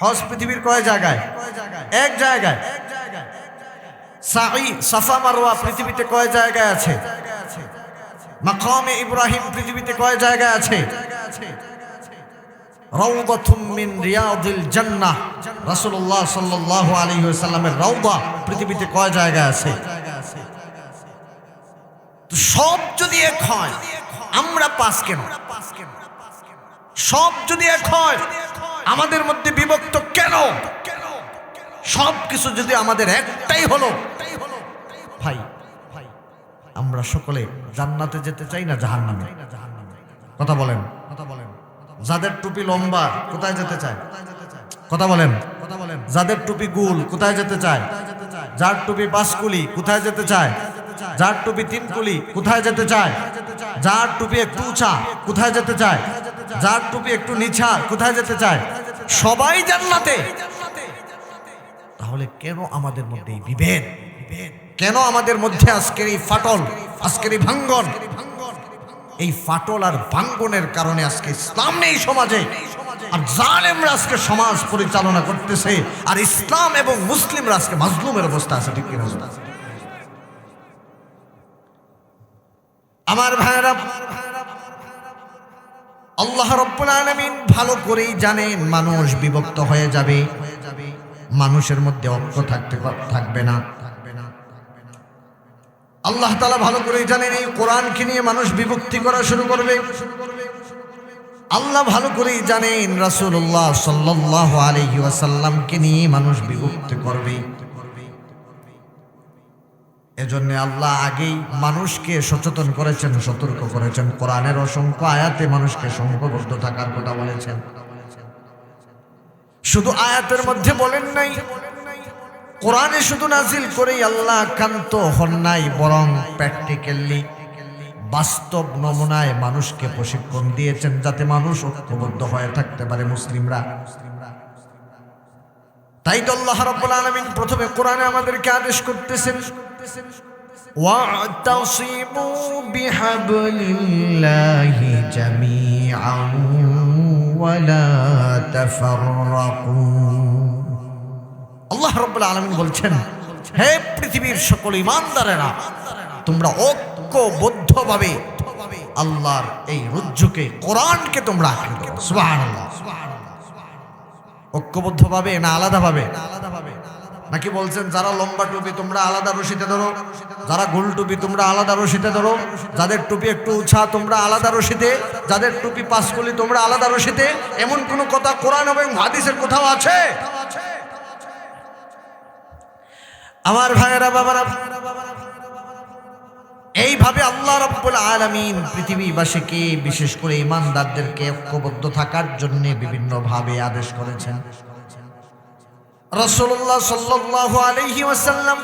হজ পৃথিবীর কয় জায়গায়? এক জায়গায়। সাঈ সাফা মারওয়া পৃথিবীতে কয় জায়গায় আছে? মাকামে ইব্রাহিম পৃথিবীতে কয় জায়গায় আছে? রাউদাতুম মিন রিয়াদিল জান্নাহ, রাসূলুল্লাহ সাল্লাল্লাহু আলাইহি ওয়াসাল্লামের রাউদা পৃথিবীতে কয় জায়গায় আছে? তো সব যদি এক হয়, আমরা পাঁচ কেন? সব যদি এক হয়, আমাদের মধ্যে বিভক্ত কেন? সব কিছু যদি আমাদের একটাই হলো, ভাই আমরা সকলে জান্নাতে যেতে চাই না জাহান্নামে? কথা বলেন। যাদের টুপি লম্বা কোথায় যেতে চায়? কথা বলেন। যাদের টুপি গোল কোথায় যেতে চায়? যার টুপি পাঁচকুলি কোথায় যেতে চায়? যার টুপি তিনকুলি কোথায় যেতে চায়? যার টুপি একটু উঁচা কোথায় যেতে চায়? যার টুপি একটু নিচা কোথায় যেতে চায়? সবাই জান্নাতে। তাহলে কেন আমাদের মধ্যে এই বিভেদ? কেন আমাদের মধ্যে আজকের এই ফাটল, আজকের এই ভাঙ্গন? এই ফাটল আর ভাঙ্গনের কারণে আজকে ইসলাম নেই সমাজে, আর জালেমরা আজকে সমাজ পরিচালনা করতেছে, আর ইসলাম এবং মুসলিমরা আজকে মাজলুমের অবস্থা আছে। ঠিক কি অবস্থা? আমার ভাইরা, আল্লাহ রাব্বুল আলামিন ভালো করেই জানেন মানুষ বিভক্ত হয়ে যাবে, মানুষের মধ্যে ঐক্য থাকবে না। আল্লাহ তাআলা ভালো করেই জানেন এই কোরআনকে নিয়ে মানুষ বিভক্তি করা শুরু করবে। আল্লাহ ভালো করেই জানেন রাসূলুল্লাহ সাল্লাল্লাহু আলাইহি ওয়াসাল্লামকে নিয়ে মানুষ বিভক্তি করবে। এজন্য আল্লাহ আগেই মানুষকে সচেতন করেছেন, সতর্ক করেছেন। কোরআনের অসংখ্য আয়াতে মানুষকে সংঘবদ্ধ থাকার কথা বলেছেন। শুধু আয়াতের মধ্যে বলেন নাই, কোরআনে শুধু নাজিল করেই আল্লাহ ক্ষান্ত হন নাই, বরং প্র্যাকটিক্যালি বাস্তব নমুনায় মানুষকে প্রশিক্ষণ দিয়েছেন যাতে মানুষ ঐক্যবদ্ধ হয়ে থাকতে পারে মুসলিমরা। তাই তো আল্লাহ রাব্বুল আলামিন প্রথমে কোরআনে আমাদেরকে আদেশ করতেছেন, ওয়া'তাসিমু বিহাবলিল্লাহি জামিআন ওয়া লা তাফাররাকু। আল্লাহ রাব্বুল আলামিন বলছেন, হে পৃথিবীর সকল ঈমানদারেরা, তোমরা ঐক্যবদ্ধভাবে আল্লাহর এই রজ্জুকে, কোরআনকে তোমরা আঁকড়ে ধরো। সুবহানাল্লাহ। ঐক্যবদ্ধভাবে না আলাদাভাবে? নাকি বলছেন যারা লম্বা টুপি তোমরা আলাদা রশিতে ধরো, যারা গোল টুপি তোমরা আলাদা রশিতে ধরো, যাদের টুপি একটু উঁচা তোমরা আলাদা রশিতে, যাদের টুপি পাঁচকুলি তোমরা আলাদা রশিতে? এমন কোন কথা কোরআন এবং হাদিসের কোথাও আছে? আমার ভাইয়েরা, বাবারা, এইভাবে আল্লাহ রাব্বুল আলামিন পৃথিবীবাসীকে, বিশেষ করে ঈমানদারদেরকে ঐক্যবদ্ধ থাকার জন্য বিভিন্ন ভাবে আদেশ করেছেন। রাসূলুল্লাহ সাল্লাল্লাহু আলাইহি ওয়াসাল্লাম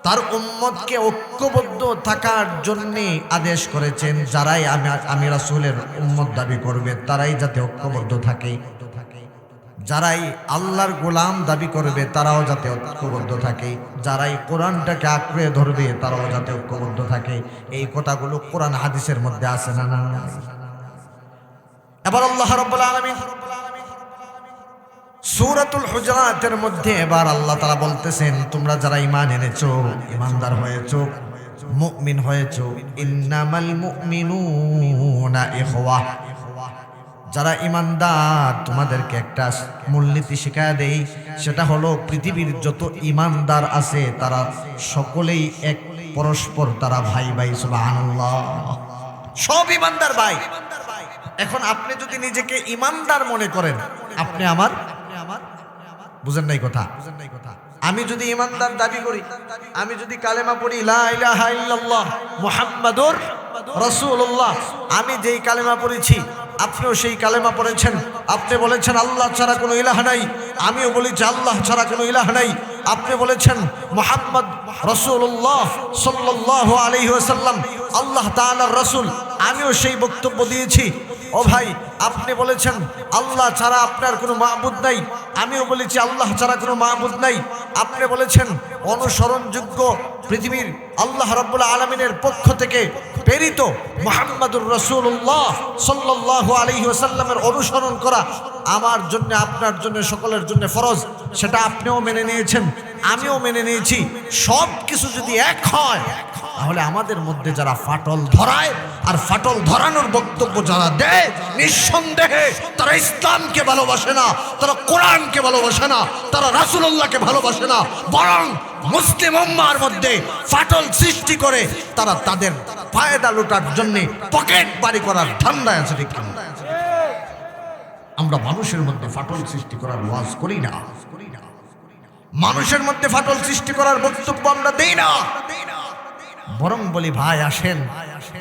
তার উম্মতকে ঐক্যবদ্ধ থাকার জন্য আদেশ করেছেন। যারাই আমি রাসূলের উম্মত দাবি করবে তারাই যাতে ঐক্যবদ্ধ থাকে, যারাই আল্লাহর গোলাম দাবি করবে তারাও যাতে ঐক্যবদ্ধ থাকে, যারাই কোরআনটাকে আঁকড়ে ধরবে তারাও যাতে ঐক্যবদ্ধ থাকে। এই কথাগুলো কোরআন হাদিসের মধ্যে আছে না? না। এবার আল্লাহ রাব্বুল আলামিন সূরাতুল হুজুরাতের মধ্যে এবার আল্লাহ তাআলা বলতেছেন, তোমরা যারা ঈমান এনেছো, ঈমানদার হয়েছো, মুমিন হয়েছো, ইন্নামাল মুমিনুনা ইখওয়া। যারা ঈমানদার তোমাদেরকে একটা মূলনীতি শিখায়া দেই, সেটা হলো পৃথিবীর যত ঈমানদার আছে তারা সকলেই এক, পরস্পর তারা ভাই ভাই। সুবহানাল্লাহ। সব ঈমানদার ভাই। এখন আপনি যদি নিজেকে ঈমানদার মনে করেন, আপনি আমার, বুঝেন নাই কথা? আমি যদি ঈমানদার দাবি করি, আমি যদি কালেমা পড়ি লা ইলাহা ইল্লাল্লাহ মুহাম্মাদুর রাসূলুল্লাহ, আমি যেই কালেমা পড়েছি আপনিও সেই কালেমা পড়েছেন, আপনি বলেছেন আল্লাহ ছাড়া কোনো ইলাহ নাই, আমিও বলেছি আল্লাহ ছাড়া কোনো ইলাহ নাই, আপনি বলেছেন মুহাম্মদ রাসূলুল্লাহ সাল্লাল্লাহু আলাইহি ওয়াসাল্লাম আল্লাহ তাআলার রাসূল, আমিও সেই বক্তব্য দিয়েছি। ও ভাই, আপনি বলেছেন আল্লাহ ছাড়া আপনার কোনো মাবুদ নাই, আমিও বলেছি আল্লাহ ছাড়া কোনো মাবুদ নাই। আপনি বলেছেন অনুসরণযোগ্য পৃথিবীর আল্লাহ রাব্বুল আলামিনের পক্ষ থেকে প্রেরিত মুহাম্মদুর রাসূলুল্লাহ সাল্লাল্লাহু আলাইহি ওয়াসাল্লামের অনুসরণ করা আমার জন্য, আপনার জন্য, সকলের জন্য ফরজ। সেটা আপনিও মেনে নিয়েছেন, আমিও মেনে নিয়েছি। সব কিছু যদি এক হয়, তাহলে আমাদের মধ্যে যারা ফাটল ধরায় আর ফাটল ধরানোর বক্তব্য যারা দেয়, নিঃসন্দেহে তারা ইসলামকে ভালোবাসে না, তারা কোরআনকে ভালোবাসে না, তারা রাসূলুল্লাহকে ভালোবাসে না, বরং মুসলিম উম্মার মধ্যে ফাটল সৃষ্টি করে তারা তাদের ফায়দা লুটার জন্য পকেট বাড়ি করার ধান্দায় আছে। ঠিক কিনা? আমরা মানুষের মধ্যে ফাটল সৃষ্টি করার ওয়াজ করি না, মানুষের মধ্যে ফাটল সৃষ্টি করার বক্তব্য আমরা দেই না, বরং বলি ভাই আসেন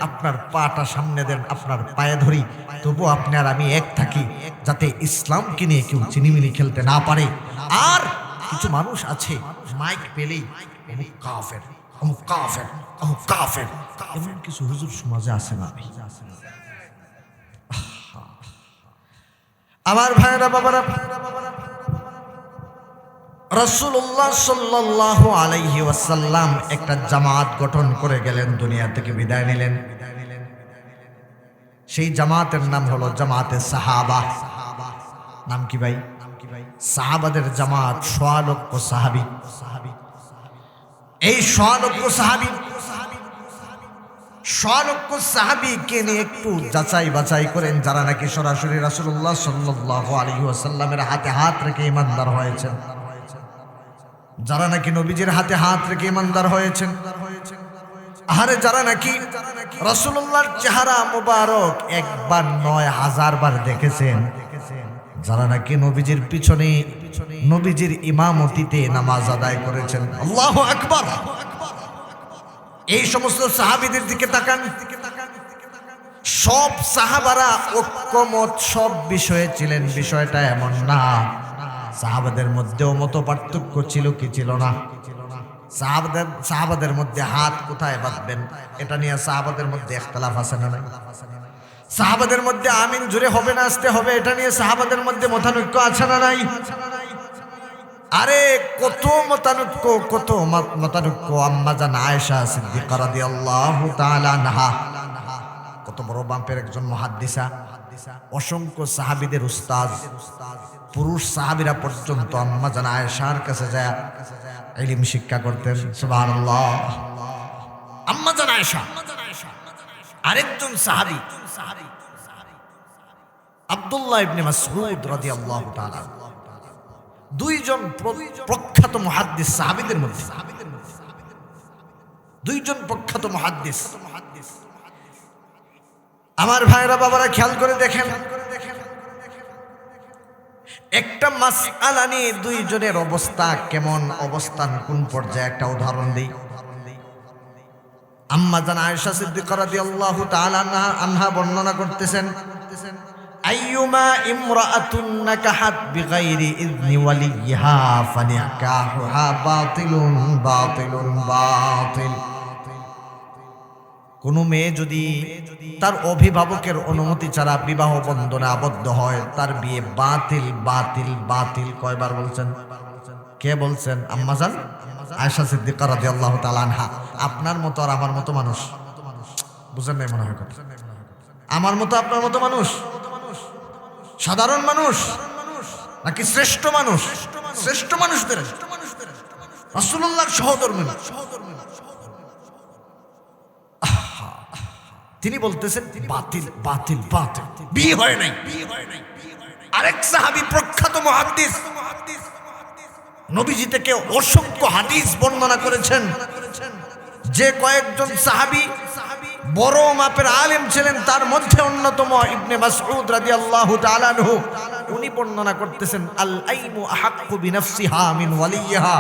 আপনার পাটা সামনে দেন, আপনার পায়ে ধরি, তবু আপনি আর আমি এক থাকি, যাতে ইসলামকে নিয়ে কেউ চিনিমিনি খেলতে না পারে। আর কিছু মানুষ আছে মাইক পেলেই অমুক কাফের, অমুক কাফের, অমুক কাফের, এমন কিছু হুজুর সমাজে আছে না? আমার ভাইরা বাবারা, রাসূলুল্লাহ সাল্লাল্লাহু আলাইহি ওয়াসাল্লাম একটা জামাত গঠন করে গেলেন, দুনিয়া থেকে বিদায় নিলেন। সেই জামাতের নাম হলো জামাতে সাহাবা। নাম কি ভাই? সাহাবাদের জামাত, ১০০ লক্ষ সাহাবী। এই ১০০ লক্ষ সাহাবী, ১০০ লক্ষ সাহাবীকে নিয়ে একটু যাচাই বাছাই করেন, যারা নাকি সরাসরি রাসূলুল্লাহ সাল্লাল্লাহু আলাইহি ওয়াসাল্লামের হাতে হাত রেখে ইমানদার হয়েছেন, যারা নাকি নবীজির হাতে হাত রেখে ইমানদার হয়েছেন। আরে যারা নাকি রাসূলুল্লাহর চেহারা মুবারক একবার নয় ১০০০ বার দেখেছেন, যারা নাকি নবীজির পিছনে নবীজির ইমামতিতে নামাজ আদায় করেছেন। আল্লাহু আকবার। এই সমস্ত সাহাবীদের দিকে তাকান। সব সাহাবারা ঐক্যমত সব বিষয়ে ছিলেন, বিষয়টা এমন না। সাহাবাদের মধ্যেও মত পার্থক্য ছিল কি ছিল না? সাহাবাদের মধ্যে হাত কোথায় বাঁধবেন এটা নিয়ে সাহাবাদের মধ্যে ইখতিলাফ আছে না নাই? সাহাবাদের মধ্যে আমিন জুড়ে হবে না আসতে হবে এটা নিয়ে সাহাবাদের মধ্যে মতানৈক্য আছে না নাই? আরে কত মতানৈক্য, কত মতানৈক্য। আম্মা জান আয়েশা সিদ্দিকা রাদিয়াল্লাহু তাআলা আনহা, কত বড় বাপের একজন মুহাদ্দিসা, অসংখ্য সাহাবীদের উস্তাদ, পুরুষ সাহাবীরা পর্যন্ত আম্মা জান আয়েশার কাছে যায় ইলম শিক্ষা করতেন। সুবহানাল্লাহ। আম্মা জান আয়েশা, আরেকজন সাহাবী আব্দুল্লাহ ইবনে মাসউদ রাদিয়াল্লাহু তাআলা, দুইজন প্রখ্যাত মুহাদ্দিস সাহাবীদের মধ্যে, দুইজন প্রখ্যাত মুহাদ্দিস। আমার ভাইরা বাবারা খেয়াল করে দেখেন, একটা মাসআলা নিয়ে দুইজনের অবস্থা কেমন, অবস্থান কোন পর্যায়ে, একটা উদাহরণ দেই। আম্মা জান আয়েশা সিদ্দিকা রাদিয়াল্লাহু তাআলা আনহা বর্ণনা করতেছেন, আইয়ুমা ইমরাআতুন নাকাহাত বিগাইরি ইযনি ওয়ালিহা ফানিকাহুহা বাতিলুন বাতিলুন বাতিল। কোন মেয়ে যদি তার অভিভাবকের অনুমতি ছাড়া বিবাহ বন্ধনে আবদ্ধ হয়, তার বিয়ে বাতিল বাতিল বাতিল। কয়বার বলছেন? কে বলছেন? আম্মা জান আয়েশা সিদ্দিকা রাদিয়াল্লাহু তাআলা আনহা। আপনার মতো আর আমার মতো মানুষ, বুঝেন নাই মনে হয় কথা? আমার মতো আপনার মতো মানুষ, সাধারণ মানুষ নাকি শ্রেষ্ঠ মানুষ? শ্রেষ্ঠ মানুষদের, রাসূলুল্লাহর সহধর্মী। তিনি বলতেছেন বাতিল বাতিল বাতিল, বিয়ে হয় নাই। আরেক সাহাবী প্রখ্যাত মুহাদ্দিস, নবীজি থেকে অসংখ্য হাদিস বর্ণনা করেছেন, যে কয়েকজন সাহাবী বড় মাপের আলেম ছিলেন, তার মধ্যে অন্যতম ইবনে মাসউদ রাদিয়াল্লাহু তাআলা আনহু। উনি বর্ণনা করতেছেন, আল আইনু আহাক্কু বিনাফসিহা মিন ওয়ালিয়্যিহা।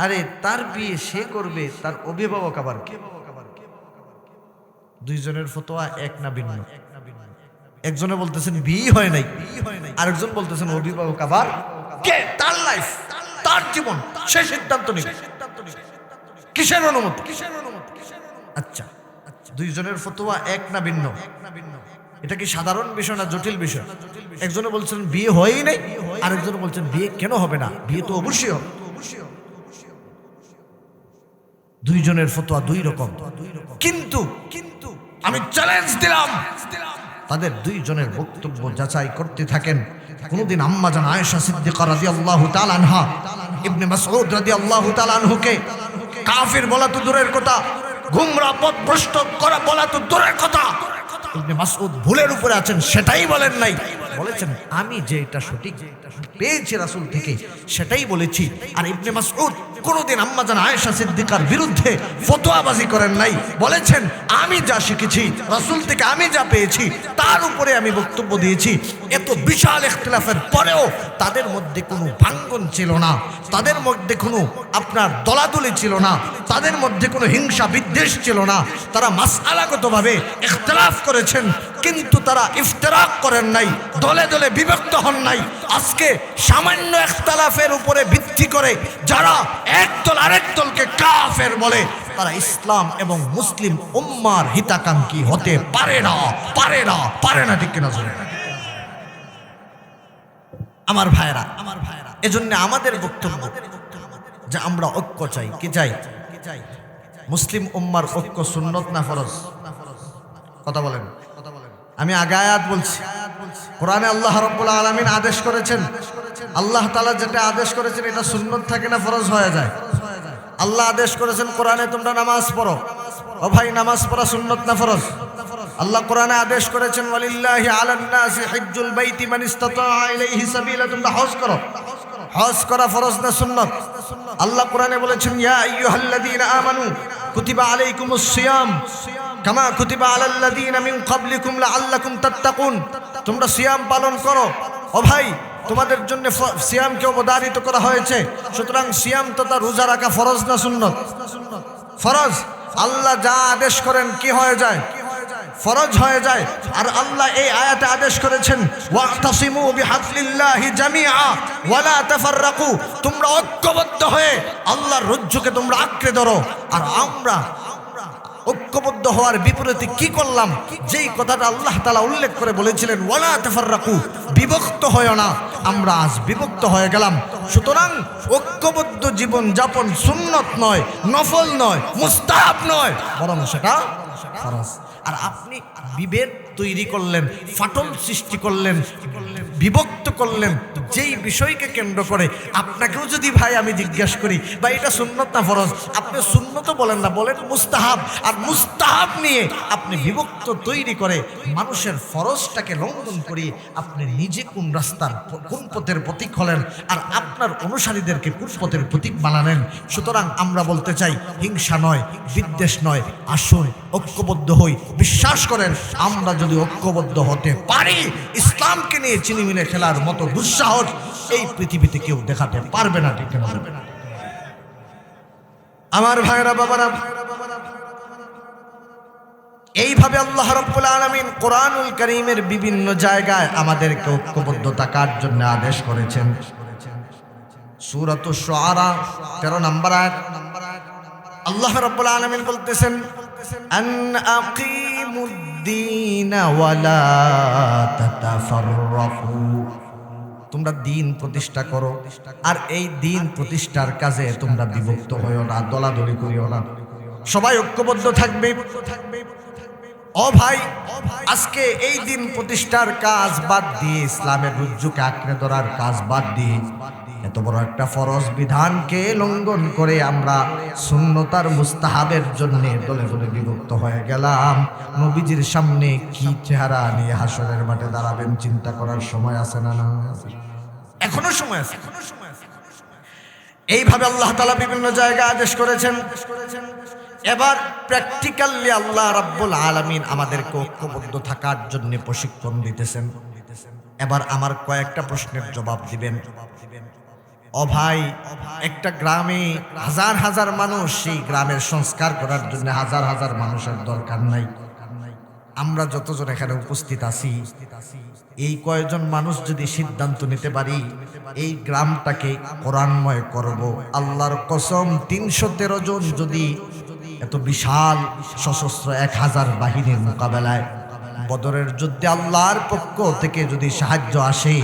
আরে তার বিয়ে সে করবে, তার অভিভাবক আবার কে? দুইজনের ফতোয়া এক না ভিন্ন? একজনে বলতেছেন বিয়ে হয় নাই, আরেকজন বলতেছেন অভিভাবক আবার কে? তার লাইফ, তার জীবন, সে সিদ্ধান্ত নেবে। কিসের অনুমতি? আচ্ছা, দুইজনের ফতোয়া এক না ভিন্ন? এটা কি সাধারণ বিষয় না জটিল বিষয়? একজনে বলছেন বিয়ে হয়ই নাই, আরেকজনে বলছেন বিয়ে কেন হবে না, বিয়ে তো অবশ্যই হবে। দুইজনের ফতোয়া দুই রকম, কিন্তু আমি চ্যালেঞ্জ দিলাম তাদের দুইজনের বক্তব্য যাচাই করতে থাকেন। কোনদিন আম্মা জান আয়েশা সিদ্দিকা রাদিয়াল্লাহু তাআলা আনহা ইবনে মাসউদ রাদিয়াল্লাহু তাআলা আনহুকে কাফির বলা তো দূরের কথা, গুমরা পথভ্রষ্ট করা বলা তো দূরের কথা, ইবনে মাসউদ ভুলের উপরে আছেন সেটাই বলেন নাই, বলেছেন আমি যে এটা সঠিক পেয়েছি রাসূল থেকে সেটাই বলেছি। আর ইবনে মাসউদ কোনদিন আম্মা জান আয়েশা সিদ্দিকার বিরুদ্ধে ফতোয়াবাজি করেন নাই, বলেছেন আমি যা শিখেছি রাসূল থেকে, আমি যা পেয়েছি তার উপরে আমি বক্তব্য দিয়েছি। এত বিশাল ইখতিলাফের পরেও তাদের মধ্যে কোনো ভাঙ্গন ছিল না, তাদের মধ্যে কোনো আপনার দলাদলি ছিল না, তাদের মধ্যে কোনো হিংসা বিদ্বেষ ছিল না। তারা মাসআলাগতভাবে ইখতিলাফ করেছেন, কিন্তু তারা ইফতিরাক করেন নাই, দলে দলে বিভক্ত হন নাই। আজকে সামান্য ইখতিলাফের উপরে ভিত্তি করে যারা একদল আরেক দলকে কাফের বলে, তারা ইসলাম এবং মুসলিম উম্মার হিতাকাঙ্ক্ষী হতে পারে না, পারে না, পারে না, ঠিক কিনা? আমার ভাইরা, এজন্য আমাদের বক্তব্য যে আমরা ঐক্য চাই। কি চাই? মুসলিম উম্মার ঐক্য সুন্নত না ফরজ? কথা বলেন। আমি আগে আয়াত বলছি, কোরআনে আল্লাহ রাব্বুল আলামিন আদেশ করেছেন, আল্লাহ তাআলা যেটা আদেশ করেছেন এটা সুন্নত থাকে না ফরজ হয়ে যায়? আল্লাহ আদেশ করেছেন কোরআনে তোমরা নামাজ পড়ো। ও ভাই, নামাজ পড়া সুন্নত না ফরজ? আল্লাহ কোরআনে আদেশ করেছেন ওয়ালিল্লাহি আলান নাসি হিজ্জুল বাইতি মান ইসতাতাআ ইলাইহি সাবিলা, তোমরা হজ করো। হজ করা ফরজ না সুন্নত? আল্লাহ কোরআনে বলেছেন ইয়া আইয়ুহাল্লাযীনা আমানু কুতিবা আলাইকুমুস সিয়াম কামা কুতিবা আলাল্লাযীনা মিন ক্বাবলিকুম লাআল্লাকুম তাত্তাকুন, তোমরা সিয়াম পালন করো। ও ভাই, তোমাদের জন্য সিয়ামকে অবধারিত করা হয়েছে, সুতরাং সিয়াম তথা রোজা রাখা ফরজ না সুন্নত? ফরজ। আল্লাহ যা আদেশ করেন কি হয়ে যায়? ফরজ হয়ে যায়। আর আল্লাহ এই আয়াতে আদেশ করেছেন ওয়াতাসিমু বিহাবলিল্লাহি জামিআ ওয়ালা তাফাররাকু, তোমরা ঐক্যবদ্ধ হয়ে আল্লাহর রজ্জুকে তোমরা আঁকড়ে ধরো। আর আমরা ঐক্যবদ্ধ হওয়ার বিপরীতে কি করলাম? যেই কথাটা আল্লাহ তাআলা উল্লেখ করে বলেছিলেন ওয়ালা তাফাররাকু, বিভক্ত হয় না, আমরা আজ বিভক্ত হয়ে গেলাম। সুতরাং ঐক্যবদ্ধ জীবন যাপন সুন্নত নয়, নফল নয়, মুস্তাহাব নয়, বরং সেটা ফরজ। আর আপনি বিভেদ তৈরি করলেন, ফাটল সৃষ্টি করলেন, বিভক্ত করলেন যেই বিষয়কে কেন্দ্র করে। আপনাকেও যদি ভাই আমি জিজ্ঞেস করি ভাই এটা সুন্নত না ফরজ, আপনি সুন্নত বলেন না, বলেন মুস্তাহাব। আর মুস্তাহাব নিয়ে আপনি বিভক্ত তৈরি করে মানুষের ফরজটাকে লঙ্ঘন করিয়ে আপনি নিজে কোন রাস্তার কোন পথের প্রতীক হলেন, আর আপনার অনুসারীদেরকে কোন পথের প্রতীক বানালেন। সুতরাং আমরা বলতে চাই হিংসা নয়, বিদ্বেষ নয়, আসুন ঐক্যবদ্ধ হই। বিশ্বাস করেন আমরা যদি ঐক্যবদ্ধ হতে পারি, ইসলামকে নিয়ে চিনিমিনে খেলার মতো দুঃসাহস এই পৃথিবীতে কেউ দেখাতে পারবে না, ঠিক না? আমার ভাইরা, বাবারা, এইভাবে আল্লাহ রাব্বুল আলামিন কোরআনুল কারীমের বিভিন্ন জায়গায় আমাদেরকে ঐক্যবদ্ধ থাকার জন্য আদেশ করেছেন। সূরাতুশ শুআরা 13 নম্বর আয়াত আল্লাহ রাব্বুল আলামিন বলতেছেন আন আকিমুদ্দীন ওয়ালা তাতাফাররাকু, তোমরা দিন প্রতিষ্ঠা করো আর এই দিন প্রতিষ্ঠার কাজে তোমরা বিভক্ত হইও না, দলাদলি করিও না, সবাই ঐক্যবদ্ধ থাকবে। ও ভাই, আজকে এই দিন প্রতিষ্ঠার কাজ বাদ দিয়ে, ইসলামের রজ্জুকে আঁকড়ে ধরার কাজ বাদ দিয়ে এত বড় একটা ফরজ বিধানকে লঙ্ঘন করে আমরা সুন্নতার মুস্তাহাবের জন্য দলে দলে বিভক্ত হয়ে গেলাম। নবীজির সামনে কি চেহারা নিয়ে হাসরের মাঠে দাঁড়াবেন চিন্তা করার সময় আছে না? এখনো সময় আছে। এইভাবে আল্লাহ তাআলা বিভিন্ন জায়গায় আদেশ করেছেন। এবার প্র্যাকটিক্যালি আল্লাহ রাব্বুল আলামিন আমাদেরকে ঐক্যবদ্ধ থাকার জন্য প্রশিক্ষণ দিতেছেন। এবার আমার কয়েকটা প্রশ্নের জবাব দিবেন। ও ভাই, একটা গ্রামে হাজার হাজার মানুষ, সেই গ্রামের সংস্কার করার জন্য হাজার হাজার মানুষের দরকার নাই। আমরা যতজন এখানে উপস্থিত আছি, এই কয়েকজন মানুষ যদি সিদ্ধান্ত নিতে পারি এই গ্রামটাকে কোরআনময় করব, আল্লাহর কসম 313 জন যদি এত বিশাল সশস্ত্র 1000 বাহিনীর মোকাবেলায় বদরের যুদ্ধে আল্লাহর পক্ষ থেকে যদি সাহায্য আসে,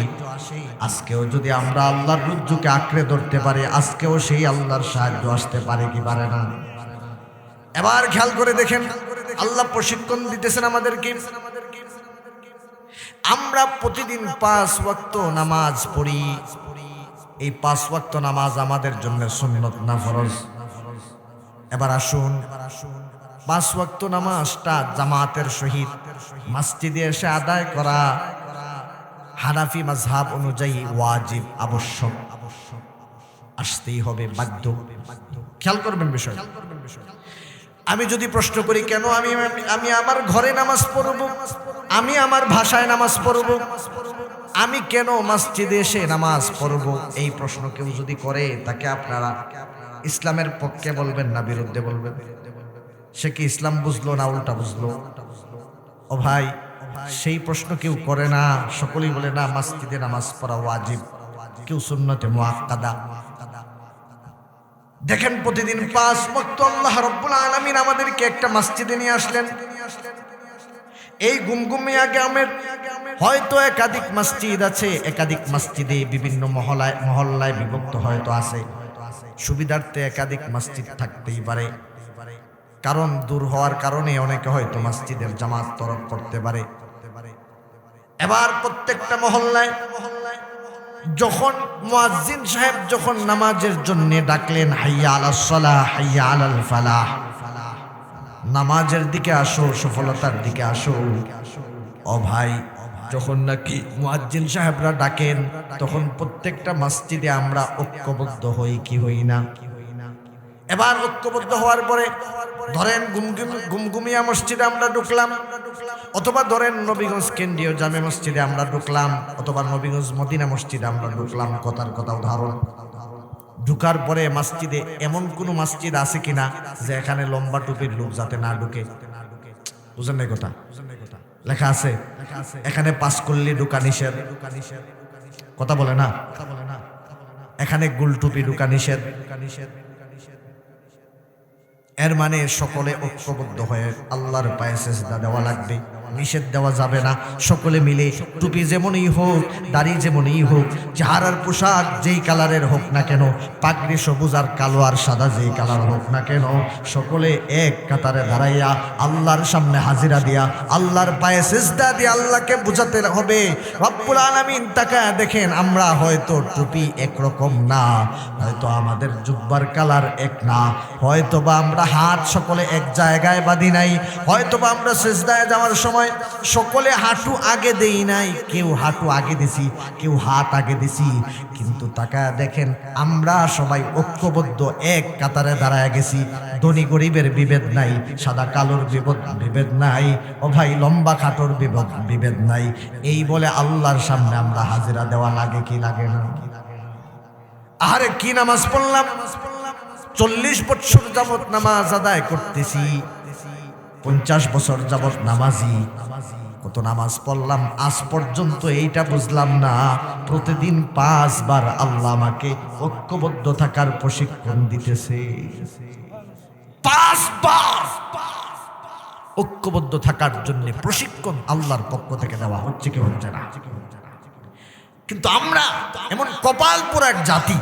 আজকেও যদি আমরা আল্লাহর রজ্জুকে আঁকড়ে ধরতে পারি, আজকেও সেই আল্লাহর সাহায্য আসতে পারে কি পারে না? এবার খেয়াল করে দেখেন, আল্লাহ প্রশিক্ষণ দিতেছেন আমাদেরকে। আমরা প্রতিদিন 5 ওয়াক্ত নামাজ পড়ি। এই 5 ওয়াক্ত নামাজ আমাদের জন্য সুন্নত না ফরজ? এবার আসুন, 5 ওয়াক্ত নামাজটা জামাতের সহিত মসজিদে এসে আদায় করা হানাফি মাযহাব অনুযায়ী ওয়াজিব, আবশ্যক, আসতেই হবে, বাধ্য। খেয়াল করবেন বিষয়। আমি যদি প্রশ্ন করি কেন আমি আমার ঘরে নামাজ পড়ব, আমি আমার ভাষায় নামাজ পড়ব, আমি কেন মসজিদে এসে নামাজ পড়ব, এই প্রশ্ন কেউ যদি করে, তাকে আপনারা ইসলামের পক্ষে বলবেন না বিরুদ্ধে বলবেন? সে কি ইসলাম বুঝলো না উল্টা বুঝলো? ও ভাই, সেই প্রশ্ন কেউ করে না। সকলেই বলে না মসজিদে নামাজ পড়া ওয়াজিব, কেউ সুন্নতে মুআক্কাদা। দেখেন, প্রতিদিন 5 ওয়াক্ত আল্লাহ রাব্বুল আলামিন আমাদেরকে একটা মসজিদে নিয়ে আসলেন। এই গুমগুমিয়া গ্রামের হয়তো একাধিক মসজিদ আছে, একাধিক মসজিদে বিভিন্ন মহল্লায় বিভক্ত হয়তো আছে। সুবিধার্থে একাধিক মসজিদ থাকতেই পারে, কারণ দূর হওয়ার কারণে অনেকে হয়তো মসজিদের জামাত তরফ করতে পারে। এবার প্রত্যেকটা মহল্লায় যখন মুয়াজ্জিন সাহেব যখন নামাজের জন্য ডাকলেন, হাইয়া আলাস সালাহ, হাইয়া আলাল ফালাহ, নামাজের দিকে আসো, সফলতার দিকে আসো। ও ভাই, যখন নাকি মুয়াজ্জিন সাহেবরা ডাকেন, তখন প্রত্যেকটা মসজিদে আমরা ঐক্যবদ্ধ হই কি হই না? এবার ঐক্যবদ্ধ হওয়ার পরে ধরেন গুমগুমিয়া মসজিদে আমরা ঢুকলাম, অথবা ধরেন নবীগঞ্জ কেন্দ্রীয় জামে মসজিদে আমরা ঢুকলাম, অথবা নবীগঞ্জ মদিনা মসজিদে আমরা ঢুকলাম। কথার কথা উদাহরণ। ঢুকার পরে মসজিদে এমন কোন মসজিদ আছে কিনা যে এখানে লম্বা টুপির লোক যাতে না ঢুকে? বুঝেন না কথা? লেখা আছে এখানে 5 কল্লি ঢুকা নিষেধ। কথা বলে না? এখানে গুল টুপি ঢুকা নিষেধ। এর মানে সকলে ঐক্যবদ্ধ হয়ে আল্লাহর পায়ে সিজদা দেওয়া লাগবে, নিষেধ দেওয়া যাবে না। সকলে মিলে টুপি যেমনই হোক, দাড়ি যেমনই হোক, চেহারার পোশাক যেই কালারের হোক না কেন, পাগড়ি সবুজ আর কালো আর সাদা যেই কালার হোক না কেন, সকলে এক কাতারে দাঁড়াইয়া আল্লাহর সামনে হাজিরা দিয়া আল্লাহর পায়ে সিজদা দিয়ে আল্লাহকে বুঝাতে হবে, রব্বুল আলামিন তাকায়া দেখেন, আমরা হয়তো টুপি একরকম না, হয়তো আমাদের জুব্বার কালার এক না, হয়তো বা আমরা হাত সকলে এক জায়গায় বাঁধি নাই, হয়তো বা আমরা সিজদায় যাওয়ার সময় সকলে হাঁটু আগে দেই নাই, কেউ হাঁটু আগে দিছি, কেউ হাত আগে দিছি, কিন্তু তাকায়া দেখেন আমরা সবাই ঐক্যবদ্ধ এক কাতারে দাঁড়ায় গেছি। ধনী গরিবের বিভেদ নাই, সাদা কালোর বিভেদ নাই, ও ভাই লম্বা খাটোর বিভেদ নাই। এই বলে আল্লাহর সামনে আমরা হাজিরা দেওয়া লাগে কি লাগে না? আরে কি নামাজ পড়লাম, 40 বছর যাবত নামাজ আদায় করতেছি, 50 বছর যাবত নামাজি, কত নামাজ পড়লাম, আজ পর্যন্ত এইটা বুঝলাম না প্রতিদিন 5 বার আল্লাহ আমাকে ঐক্যবদ্ধ থাকার প্রশিক্ষণ দিতেছে। 5 বার ঐক্যবদ্ধ থাকার জন্য প্রশিক্ষণ আল্লাহর পক্ষ থেকে দেওয়া হচ্ছে কি হচ্ছে না? কিন্তু আমরা এমন কপাল পোড়া এক জাতি,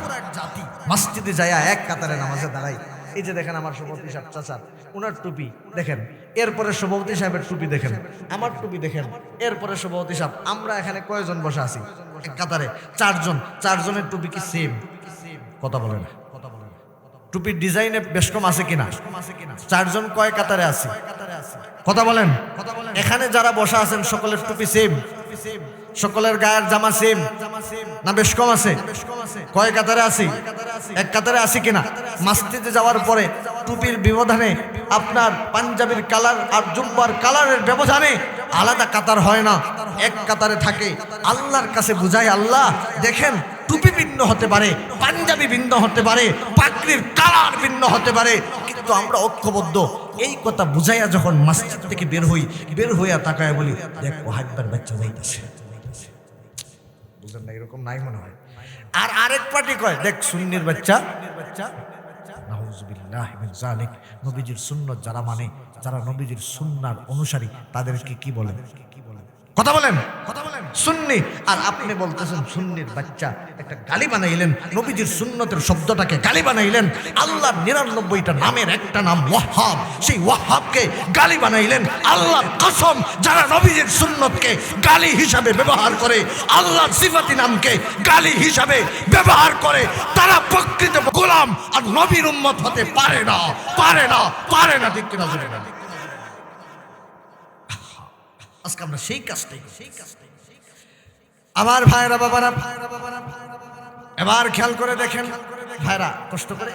মসজিদে যাইয়া এক কাতারে নামাজে দাঁড়াই। এই যে দেখেন আমার সভাপতি সাহেব চাচা, ওনার টুপি দেখেন, এরপরে সভাপতি সাহেবের টুপি দেখেন, আমার টুপি দেখেন, এরপরে সভাপতি সাহেব। আমরা এখানে কয়জন বসে আছি এক কাতারে? 4 জন। 4 জনের টুপি কি সেম? কথা বলে না? টুপির ডিজাইনে বেশ কম আছে কিনা? 4 জন কয় কাতারে আছি? কথা বলেন। এখানে যারা বসা আছেন সকলের টুপি সেম? সকলের গায়ের জামা সেম না বেশ কম আছে? কয় কাতারে আছি? এক কাতারে আছি কিনা? মসজিদে যাওয়ার পরে টুপির ব্যবধানে, আপনার পাঞ্জাবির কালার আর জুব্বার কালারের ব্যবধানে আলাদা কাতার হয় না, এক কাতারে থাকে। আল্লাহর কাছে বুঝাই, আল্লাহ দেখেন টুপি ভিন্ন হতে পারে, পাঞ্জাবি ভিন্ন হতে পারে, পাগড়ির কালার ভিন্ন হতে পারে, কিন্তু আমরা ঐক্যবদ্ধ। এই কথা বুঝাইয়া যখন মসজিদ থেকে বের হইয়া তাকায় বলি, দেখ ওয়াহাবির বাচ্চা যাইতেছে, বুঝলেন না? এরকম নাই মনে হয়। আর আরেক পার্টি কয়, দেখ সুন্নির বাচ্চা। নাউযুবিল্লাহি মিন যালিক। নবীজির সুন্নাত যারা মানে, যারা নবীজির সুন্নার অনুসারী, তাদেরকে কি বলেন? কথা বলেন, সুন্নি। আর আপনি বলতেছেন সুন্নির বাচ্চা, একটা গালি বানাইলেন, নবীজির সুন্নতের শব্দটাকে গালি বানাইলেন। আল্লাহর 99টা নামের একটা নাম ওয়াহাব, সেই ওয়াহাবকে গালি বানাইলেন। আল্লাহর কসম, যারা নবীজির সুন্নতকে গালি হিসাবে ব্যবহার করে, আল্লাহর সিফাতি নামকে গালি হিসাবে ব্যবহার করে, তারা প্রকৃত গোলাম আর নবীর উম্মত হতে পারে না, পারে না, পারে না। ঠিক কিনা বলেন? আজকে আমরা সেই কাজটাই। আমার ভাইরা বাবারা, এবার খেয়াল করে দেখেন ভাইরা, কষ্ট করে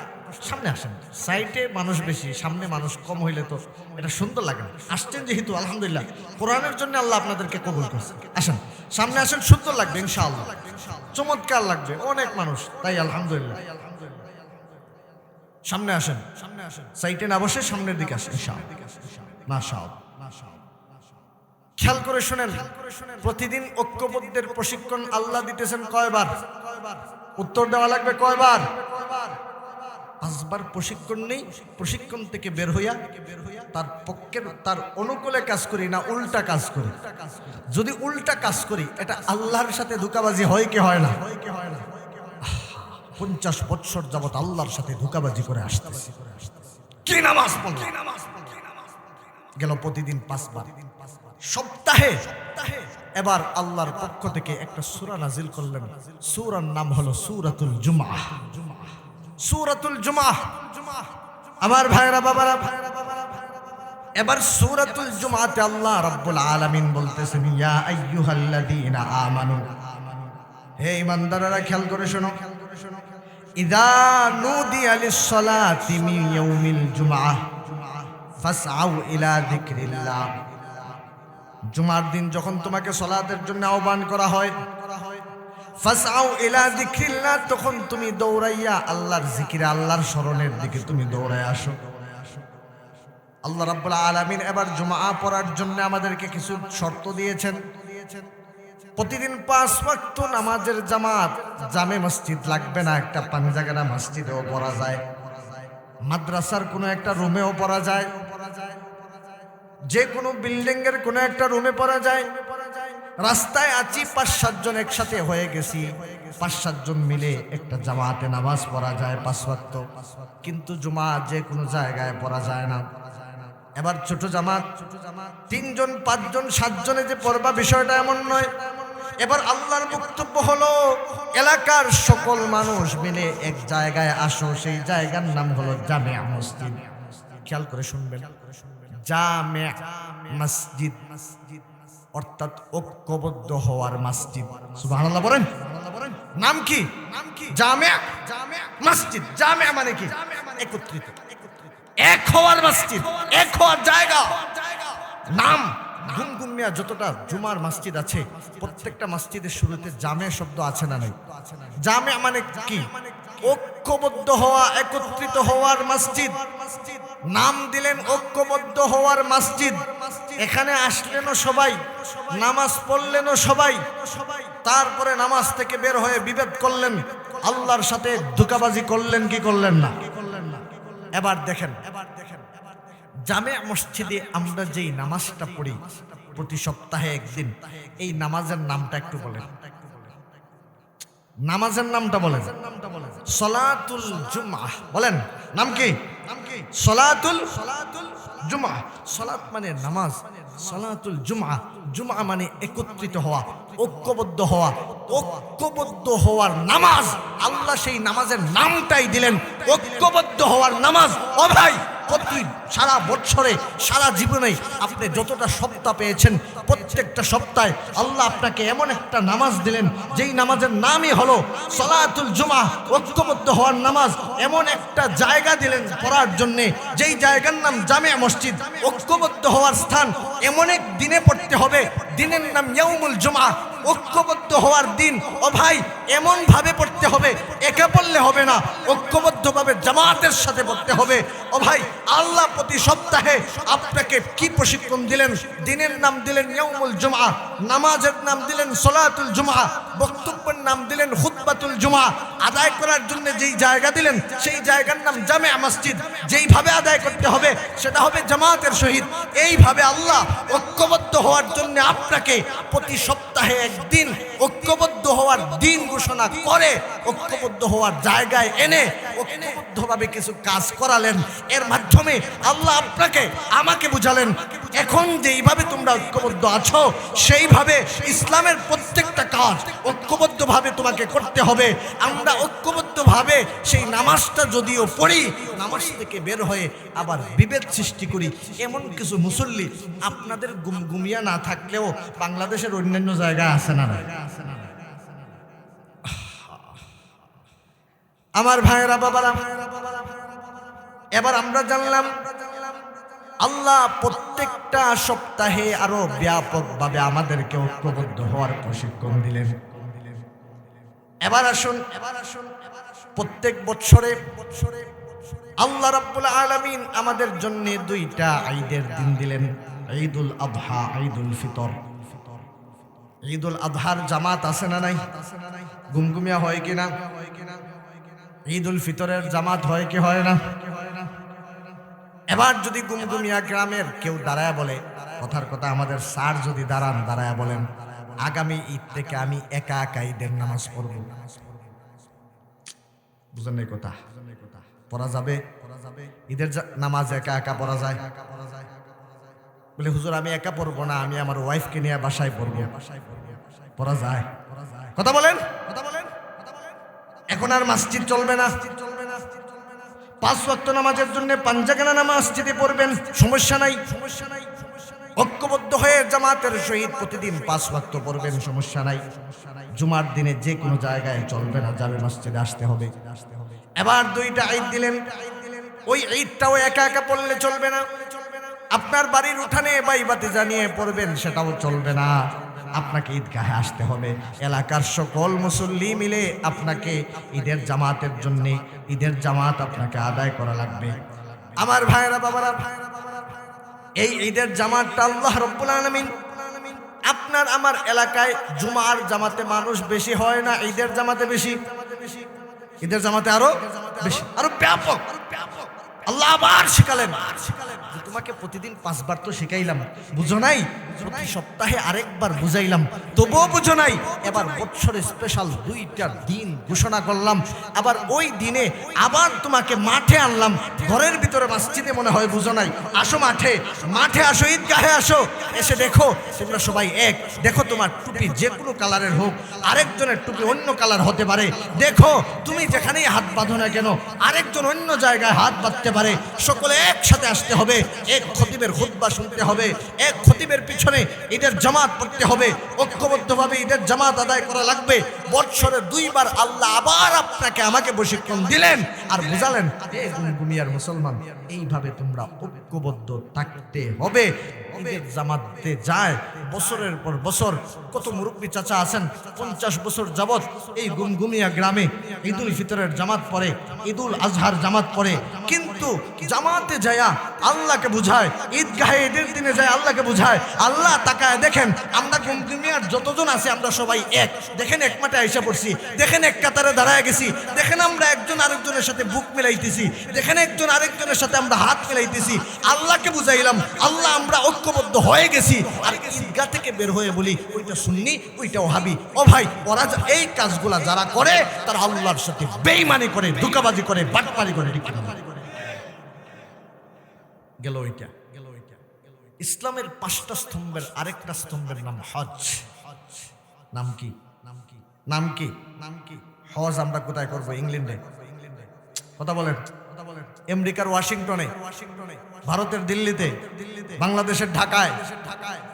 সামনে আসেন। সাইডে মানুষ বেশি, সামনে মানুষ কম হইলে তো এটা সুন্দর লাগে না। আসছেন যেহেতু আলহামদুলিল্লাহ, কোরআনের জন্য আল্লাহ আপনাদেরকে কবুল করছে। আসেন, সামনে আসেন, সুন্দর লাগবে ইনশাআল্লাহ, চমৎকার লাগবে, অনেক মানুষ, তাই আলহামদুলিল্লাহ। সামনে আসেন, সাইডে না বসে সামনের দিকে আসেন ইনশাআল্লাহ। মাশাআল্লাহ। খেয়াল করে শুনেন, প্রতিদিন ঐক্যবদ্ধের প্রশিক্ষণ আল্লাহ দিতেছেন কয়বার? উত্তর দেওয়া লাগবে কয়বার? 5 বার প্রশিক্ষণ নেই। প্রশিক্ষণ থেকে বের হইয়া তার পক্ষে, তার অনুকূলে কাজ করি না উল্টা কাজ করি। যদি উল্টা কাজ করি, এটা আল্লাহর সাথে ধোঁকাবাজি হয় কি হয় না? 50 বছর যাবত আল্লাহর সাথে ধোঁকাবাজি করে আসতেছি। কি নামাজ পড়ল? গেল প্রতিদিন 5 বার। সপ্তাহে এবার আল্লাহর পক্ষ থেকে একটা সূরা নাজিল করলেন। সূরার নাম হলো সূরাতুল জুমআহ। সূরাতুল জুমআহ। আমার ভাইরা বাবারা, এবার সূরাতুল জুমআতে আল্লাহ রাব্বুল আলামিন বলতেছেন, ইয়া আইয়ুহাল্লাযীনা আমানু, হে ঈমানদাররা খেয়াল করে শোনো, ইযা নুদিয়া লিস-সালাতি মিন ইয়াউমিল জুমআহ ফাসআউ ইলা যিকরিল্লাহ। জুমার দিন যখন তোমাকে সালাতের জন্য আহ্বান করা হয়, ফাসআউ ইলা যিকরিল্লাহ, তখন তুমি দৌড়াইয়া আল্লাহর জিকিরে, আল্লাহর স্মরণের দিকে তুমি দৌড়ায় আসো। আল্লাহ রাব্বুল আলামিন এবার জুমআ পড়ার জন্য আমাদেরকে কিছু শর্ত দিয়েছেন। প্রতিদিন 5 ওয়াক্ত নামাজের জামাত, জামে মসজিদ লাগবে না, একটা পাঞ্জাগানা মসজিদেও পড়া যায়, মাদ্রাসার কোনো একটা রুমেও পড়া যায়, যে কোনো বিল্ডিং এর কোনো একটা রুমে পড়া যায়। রাস্তায় আছি 5-7 জন একসাথে হয়ে গেছি, 5-7 জন মিলে একটা জামাতে নামাজ পড়া যায় 5 ওয়াক্ত। কিন্তু জুমা যে কোনো জায়গায় পড়া যায় না। এবার ছোট জামাত 3 জন 5 জন 7 জনে যে পড়বা, বিষয়টা এমন নয়। এবার আল্লাহর বক্তব্য হলো, এলাকার সকল মানুষ মিলে এক জায়গায় আসো, সেই জায়গার নাম হলো জামিয়া মসজিদ। খেয়াল করে শুনবেন, জামিয়া মসজিদ অর্থাৎ ঐক্যবদ্ধ হওয়ার মসজিদ। সুবহানাল্লাহ বলেন। নাম কি? জামিয়া মসজিদ। জামিয়া মানে কি? একত্রিত, এক হওয়ার মসজিদ, এক হওয়ার জায়গা। নাম গুমগুমিয়া যতটা জুমার মসজিদ আছে, প্রত্যেকটা মসজিদের শুরুতে জামিয়া শব্দ আছে না নাই? জামিয়া মানে কি? ঐক্যবদ্ধ হওয়া, একত্রিত হওয়ার মসজিদ। নাম দিলেন ঐক্যবদ্ধ হওয়ার মসজিদ। এখানে আসলেনও সবাই, নামাজ পড়লেনও সবাই, তারপরে নামাজ থেকে বের হয়ে বিভেদ করলেন, আল্লাহর সাথে ধোঁকাবাজি করলেন কি করলেন না? এবার দেখেন, জামিয়া মসজিদে আমরা যেই নামাজটা পড়ি প্রতি সপ্তাহে একদিন, এই নামাজের নামটা একটু বলেন। নামাজের নামটা বলেন। সলাতুল জুমআহ। বলেন, নাম কি? সলাতুল জুমআহ। সলাত মানে নামাজ, সলাতুল জুমআহ। জুমআ মানে একত্রিত হওয়া, ঐক্যবদ্ধ হওয়া। ঐক্যবদ্ধ হওয়ার নামাজ, আল্লাহ সেই নামাজের নামটাই দিলেন ঐক্যবদ্ধ হওয়ার নামাজ। ও ভাই, প্রতি সারা বছরে, সারা জীবনে আপনি যতটা সপ্তাহ পেয়েছেন, প্রত্যেকটা সপ্তাহে আল্লাহ আপনাকে এমন একটা নামাজ দিলেন, যেই নামাজের নামই হলো সলাতুল জুমআহ, ঐক্যবদ্ধ হওয়ার নামাজ। এমন একটা জায়গা দিলেন পড়ার জন্যে, যেই জায়গার নাম জামিয়া মসজিদ, ঐক্যবদ্ধ হওয়ার স্থান। এমন এক দিনে পড়তে হবে, দিনের নাম ইয়াউমুল জুমআহ, ঐক্যবদ্ধ হওয়ার দিন। ও ভাই, এমন ভাবে পড়তে হবে, একা পড়লে হবে না, ঐক্যবদ্ধভাবে জামাতের সাথে পড়তে হবে। ও ভাই, আল্লাহ প্রতি সপ্তাহে আপনাকে কি প্রশিক্ষণ দিলেন? দিনের নাম দিলেন ইয়াউমুল জুমআহ, নামাজের নাম দিলেন সলাতুল জুমআহ, বক্তব্যের নাম দিলেন খুতবাতুল জুমা। আদায় করার জন্য যেই জায়গা দিলেন সেই জায়গার নাম জামে মসজিদ। যেইভাবে আদায় করতে হবে সেটা হবে জামাতের সহিত। এইভাবে আল্লাহ ঐক্যবদ্ধ হওয়ার জন্য আপনাকে প্রতি সপ্তাহে একদিন ঐক্যবদ্ধ হওয়ার দিন ঘোষণা করে ঐক্যবদ্ধ হওয়ার জায়গায় এনে ঐক্যবদ্ধভাবে কিছু কাজ করালেন। এর মাধ্যমে আল্লাহ আপনাকে আমাকে বুঝালেন এখন যেইভাবে তোমরা ঐক্যবদ্ধ আছো সেইভাবে ইসলামের প্রত্যেকটা কাজ ঐক্যবদ্ধভাবে তোমাকে করতে হবে। আমরা ঐক্যবদ্ধভাবে সেই নামাজটা যদিও পড়ি, নামাজ থেকে বের হয়ে আবার বিভেদ সৃষ্টি করি। এমন কিছু মুসল্লি আপনাদের গুমিয়া না থাকলেও বাংলাদেশের অন্যান্য জায়গায় আছে না? আমার ভাইয়েরা, বাবারা, এবার আমরা জানলাম আল্লাহ প্রত্যেকটা সপ্তাহে আরো ব্যাপকভাবে আমাদেরকে ঐক্যবদ্ধ হওয়ার প্রশিক্ষণ দিলেন। এবার আসুন প্রত্যেক বছরে আল্লাহ রাব্বুল আলামিন আমাদের জন্য দুইটা ঈদের দিন দিলেন, ঈদুল আযহা, ঈদুল ফিতর। ঈদুল আযহার জামাত আছে না নাই? গুমগুমিয়া হয় কিনা? ঈদুল ফিতরের জামাত হয় কি হয় না? এবার যদি গুমগুমিয়া গ্রামের কেউ দাঁড়ায় বলে, কথার কথা আমাদের স্যার যদি দাঁড়ায় বলেন আগামী ঈদ থেকে আমি একা একা ঈদের নামাজ পড়ব, বুঝেন নাই কথা? পড়া যাবে? ঈদের নামাজ একা একা পড়া যায়? বলে হুজুর আমি একা পড়বো না, আমি আমার ওয়াইফকে নিয়ে বাসায় পড়বো। পড়া যায়? কথা বলেন। এখন আর মসজিদ চলবে না। 5 ওয়াক্ত নামাজের জন্য পাঞ্জাগানা নামাজ মসজিদে পড়বেন, সমস্যা নাই। ঐক্যবদ্ধ হয়ে জামাতের সহিত প্রতিদিন 5 ওয়াক্ত পড়বেন, সমস্যা নাই। জুমার দিনে যে কোনো জায়গায় চলবে না, যাবে মসজিদে আসতে হবে। এবার দুইটা ঈদ দিলেন, ওই ঈদটাও একা একা পড়লে চলবে না। আপনার বাড়ির উঠানে বাইবাতি জানিয়ে পড়বেন, সেটাও চলবে না। আপনাকে ঈদগাহে আসতে হবে। এলাকার সকল মুসল্লি মিলে আপনাকে ঈদের জামাতের জন্য ঈদের জামাত আপনাকে আদায় করা লাগবে। আমার ভাইরা, বাবারা, এই ঈদের জামাতটা আল্লাহ রাব্বুল আলামিন আপনার আমার এলাকায় জুমার জামাতে মানুষ বেশি হয় না, ঈদের জামাতে বেশি। ঈদের জামাতে আরো বেশি, আরো ব্যাপক। আল্লাহ আবার শিখালেন, তোমাকে প্রতিদিন 5 বার তো শিখাইলাম, বুঝো নাই? প্রতি সপ্তাহে আরেকবার বুঝাইলাম, তবুও বুঝো নাই। এবার বছরে স্পেশাল 2টা দিন ঘোষণা করলাম। আবার ওই দিনে আবার তোমাকে মাঠে আনলাম। ঘরের ভিতরে মসজিদে মনে হয় বুঝো নাই। আসো মাঠে আসো, ঈদগাহে আসো। এসে দেখো তোমরা সবাই এক। দেখো তোমার টুপি যে কোনো কালারের হোক, আরেকজনের টুপি অন্য কালার হতে পারে। দেখো তুমি যেখানেই হাত বাঁধো না কেন, আরেকজন অন্য জায়গায় হাত বাঁধতে পারে। সকলে একসাথে আসতে হবে, এক খতিবের খুতবা শুনতে হবে, এক খতিবের পিছনে ঈদের জামাত পড়তে হবে। ঐক্যবদ্ধভাবে ঈদের জামাত আদায় করা লাগবে। বছরে 2 বার আল্লাহ আবার আপনাকে আমাকে প্রশিক্ষণ দিলেন আর বুঝালেন, গুমিয়ার মুসলমান, এইভাবে তোমরা ঐক্যবদ্ধ থাকতে হবে। ঈদের জামাতে যায় বছরের পর বছর। কত মুরব্বী চাচা আছেন 50 বছর যাবত এই গুমগুমিয়া গ্রামে ঈদুল ফিতরের জামাত পড়ে, ঈদুল আজহার জামাত পড়ে, কিন্তু জামাতে যায়া আল্লাহকে বুঝায়, ঈদগাহে ঈদের দিনে যায় আল্লাহকে বুঝায়। আল্লাহ তাকায় দেখেন আমরা গুমগুমিয়ার যতজন আছে আমরা সবাই এক। দেখেন এক মাঠে আইসা পড়ছি, দেখেন এক কাতারে দাঁড়ায় গেছি, দেখেন আমরা একজন আরেকজনের সাথে বুক মিলাইতেছি, দেখেন একজন আরেকজনের সাথে আমরা হাত মিলাইতেছি। আল্লাহকে বুঝাইলাম, আল্লাহ আমরা ঐক্যবদ্ধ হয়ে গেছি। আর ঈদগাহ থেকে বের হয়ে বলি ওইটা সুন্নি, ওইটা ওহাবি। ও ভাই, ওরা এই কাজগুলা যারা করে তারা আল্লাহর সাথে বেঈমানি করে, ধোঁকাবাজি করে, বাটপারি করে। গেল ওইটা। ইসলামের 5টা স্তম্ভের আরেকটা স্তম্ভের নাম হজ। নাম কি? হজ আমরা কোথায় করবো? ইংল্যান্ডে। কথা বলেন। আমেরিকার ওয়াশিংটনে, ভারতের দিল্লিতে, বাংলাদেশের ঢাকায়,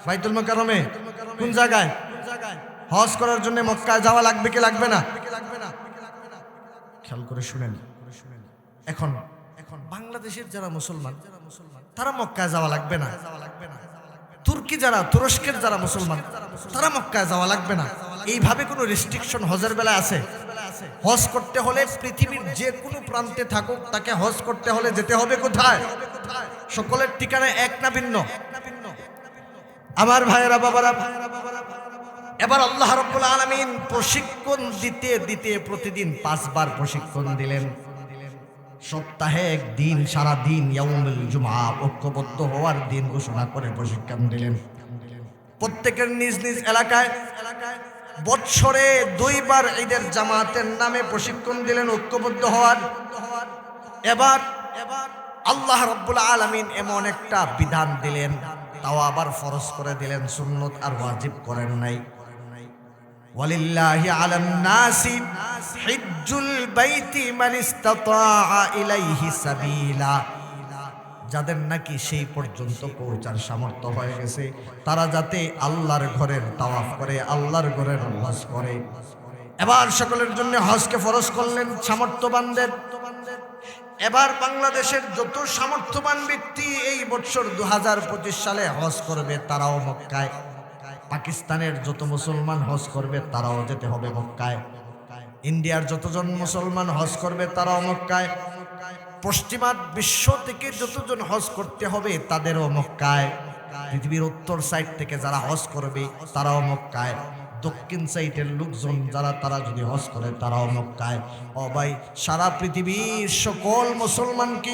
বাইতুল মুকাররমে, কোন জায়গায়? হজ করার জন্য মক্কায় যাওয়া লাগবে কি লাগবে না? খেয়াল করে শুনেন। এখন বাংলাদেশের যারা মুসলমান তারা মক্কায় যাওয়া লাগবে না। তুরস্কের যারা মুসলমান তারা মক্কায় যাওয়া লাগবে না। এইভাবে কোনো রেস্ট্রিকশন হজের বেলায় আছে? হজ করতে হলে পৃথিবীর যে কোনো প্রান্তে থাকুক তাকে হজ করতে হলে যেতে হবে কোথায়? সকলের ঠিকানা এক না ভিন্ন? আমার ভাইয়েরা, বাবারা, এবার আল্লাহ রাব্বুল আলামিন প্রশিক্ষণ দিতে দিতে প্রতিদিন 5 বার প্রশিক্ষণ দিলেন। সপ্তাহে একদিন সারা দিন ইয়াউমুল জুমআ ঐক্যবদ্ধ হওয়ার দিন ঘোষণা করে প্রশিক্ষণ দিলেন। প্রত্যেকের নিজ নিজ এলাকায় বৎসরে 2 বার ঈদের জামাতের নামে প্রশিক্ষণ দিলেন ঐক্যবদ্ধ হওয়ার। এবার আল্লাহ রাব্বুল আলামিন এমন একটা বিধান দিলেন, তাও আবার ফরজ করে দিলেন, সুন্নত আর ওয়াজিব করেন নাই। ওয়ালিল্লাহি আলান নাসি হিজ্জুল বাইতি মান ইসতাতাআ ইলাইহি সাবিলা। যাদের নাকি সেই পর্যন্ত পৌঁছার সামর্থ্য হয়ে গেছে তারা যাতে আল্লাহর ঘরের তাওয়াফ করে, আল্লাহর ঘরের হজ করে। এবার সকলের জন্য হজকে ফরজ করলেন সামর্থ্যবানদের। এবার বাংলাদেশের যত সামর্থ্যবান ব্যক্তি এই বছর 2025 সালে হজ করবে তারাও মক্কায়। পাকিস্তানের যত মুসলমান হজ করবে তারাও যেতে হবে মক্কায়। ইন্ডিয়ার যতজন মুসলমান হজ করবে তারাও মক্কায়। পশ্চিমা বিশ্ব থেকে যতজন হজ করতে হবে তাদেরও মক্কায়। পৃথিবীর উত্তর সাইড থেকে যারা হজ করবে তারাও মক্কায়। দক্ষিণ সাইডের লোকজন যারা তারা যদি হজ করে তারাও মক্কায়। ও ভাই, সারা পৃথিবীর সকল মুসলমানকে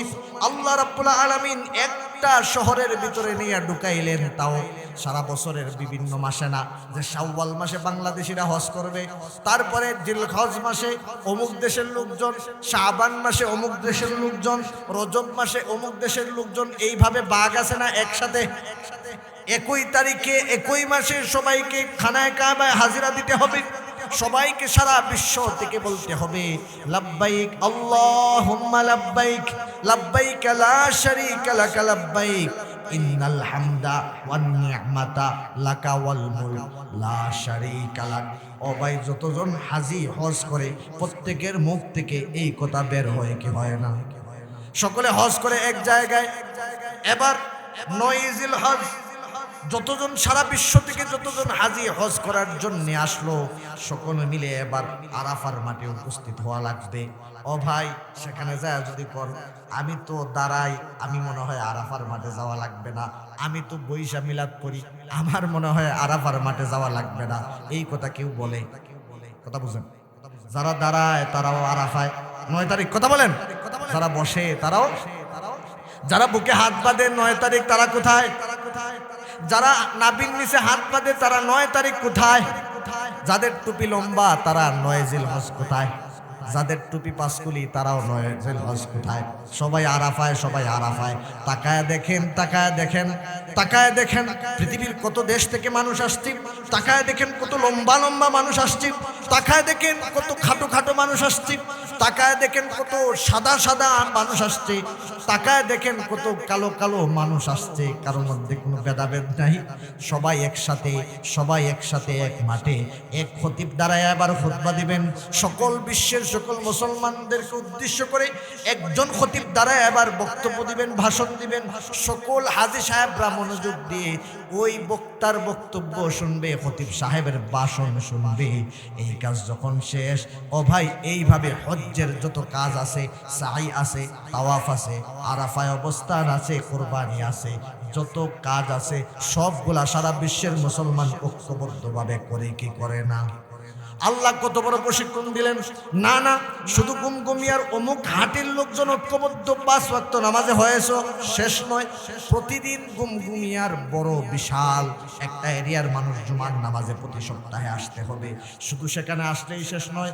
আল্লাহ রাব্বুল আলামিন একটা শহরের ভিতরে নিয়ে ঢুকাইলেন, তাও সারা বছরের বিভিন্ন মাসে না। যে শাওয়াল মাসে বাংলাদেশিরা হজ করবে, তারপরে জিলহজ মাসে অমুক দেশের লোকজন, শাবান মাসে অমুক দেশের লোকজন, রজব মাসে অমুক দেশের লোকজন, এইভাবে বাঘ আছে না একসাথে। একই তারিখে একই মাসে সবাইকে খানায় কাবায় হাজিরা দিতে হবে। সবাইকে সারা বিশ্ব থেকে বলতে হবে লাব্বাইক আল্লাহুম্মা লাব্বাইক, লাব্বাইক লা শারীকা লাক লাব্বাইক, ইন্নাল হামদা ওয়ান নি'মাতা লাকা ওয়াল মুলক লা শারীকা লাক। ও ভাই, যতজন হাজি হজ করে প্রত্যেকের মুখ থেকে এই কথা বের হয় কি হয় না? সকলে হজ করে এক জায়গায়। এবার 9 জিলহজ যতজন সারা বিশ্ব থেকে যতজন হাজি হজ করার জন্য আসলো সকলে মিলে এবার আরাফার মাঠে উপস্থিত হওয়া লাগবে। ও ভাই, সেখানে যায় যদি কর আমি তো দাঁড়াই, আমি মনে হয় আরাফার মাঠে যাওয়া লাগবে না, আমি তো বৈশা মিলাদ পড়ি, আমার মনে হয় আরাফার মাঠে যাওয়া লাগবে না, এই কথা কেউ বলে? কথা বুঝেন? যারা দাঁড়ায় তারাও আরাফায় 9 তারিখ, কথা বলেন। যারা বসে তারাও, যারা বুকে হাত বাঁধে 9 তারিখ তারা কোথায়? যারা নাবির নিচে হাত বাঁধে তারা 9 তারিখ কোথায়? যাদের টুপি লম্বা তারা 9 জিলহজ কোথায়? যাদের টুপি পাঁচকুলি তারাও 9 জিলহজ কোথায়? সবাই আরাফায়, সবাই আরাফায়। তাকায় দেখেন, তাকায় দেখেন, তাকায় দেখেন পৃথিবীর কত দেশ থেকে মানুষ আসছে, তাকায় দেখেন কত লম্বা লম্বা মানুষ আসছে, তাকায় দেখেন কত খাটো খাটো মানুষ আসছে, তাকায় দেখেন কত সাদা সাদা মানুষ আসছে, তাকায় দেখেন কত কালো কালো মানুষ আসছে। কারোর মধ্যে কোনো ভেদাভেদ নাই, সবাই একসাথে, সবাই একসাথে এক মাঠে। এক খতিব দাঁড়ায় এবার খুতবা দিবেন, সকল বিশ্বের সকল মুসলমানদেরকে উদ্দেশ্য করে একজন খতিব দাঁড়ায় এবার বক্তব্য দিবেন, ভাষণ দিবেন। সকল হাজী সাহেবরা মনোযোগ দিয়ে ওই বক্তার বক্তব্য শুনবে, খতিব সাহেবের ভাষণ শুনবে। এই কাজ যখন শেষ, ও ভাই, এইভাবে হজ্জের যত কাজ আছে, সাই আছে, তাওয়াফ আছে, আরাফায় অবস্থান আছে, কুরবানি আছে, যত কাজ আছে সবগুলা সারা বিশ্বের মুসলমান ঐক্যবদ্ধভাবে করে কি করে না? আল্লাহ কত বড় প্রশিক্ষণ দিলেন। না না, শুধু গুমগুমিয়ার অমুক হাটের লোকজন ঐক্যবদ্ধ 5 ওয়াক্ত নামাজে হয়েছে শেষ নয়। প্রতিদিন গুমগুমিয়ার বড় বিশাল একটা এরিয়ার মানুষ জুমার নামাজে প্রতি সপ্তাহে আসতে হবে। শুধু সেখানে আসলেই শেষ নয়,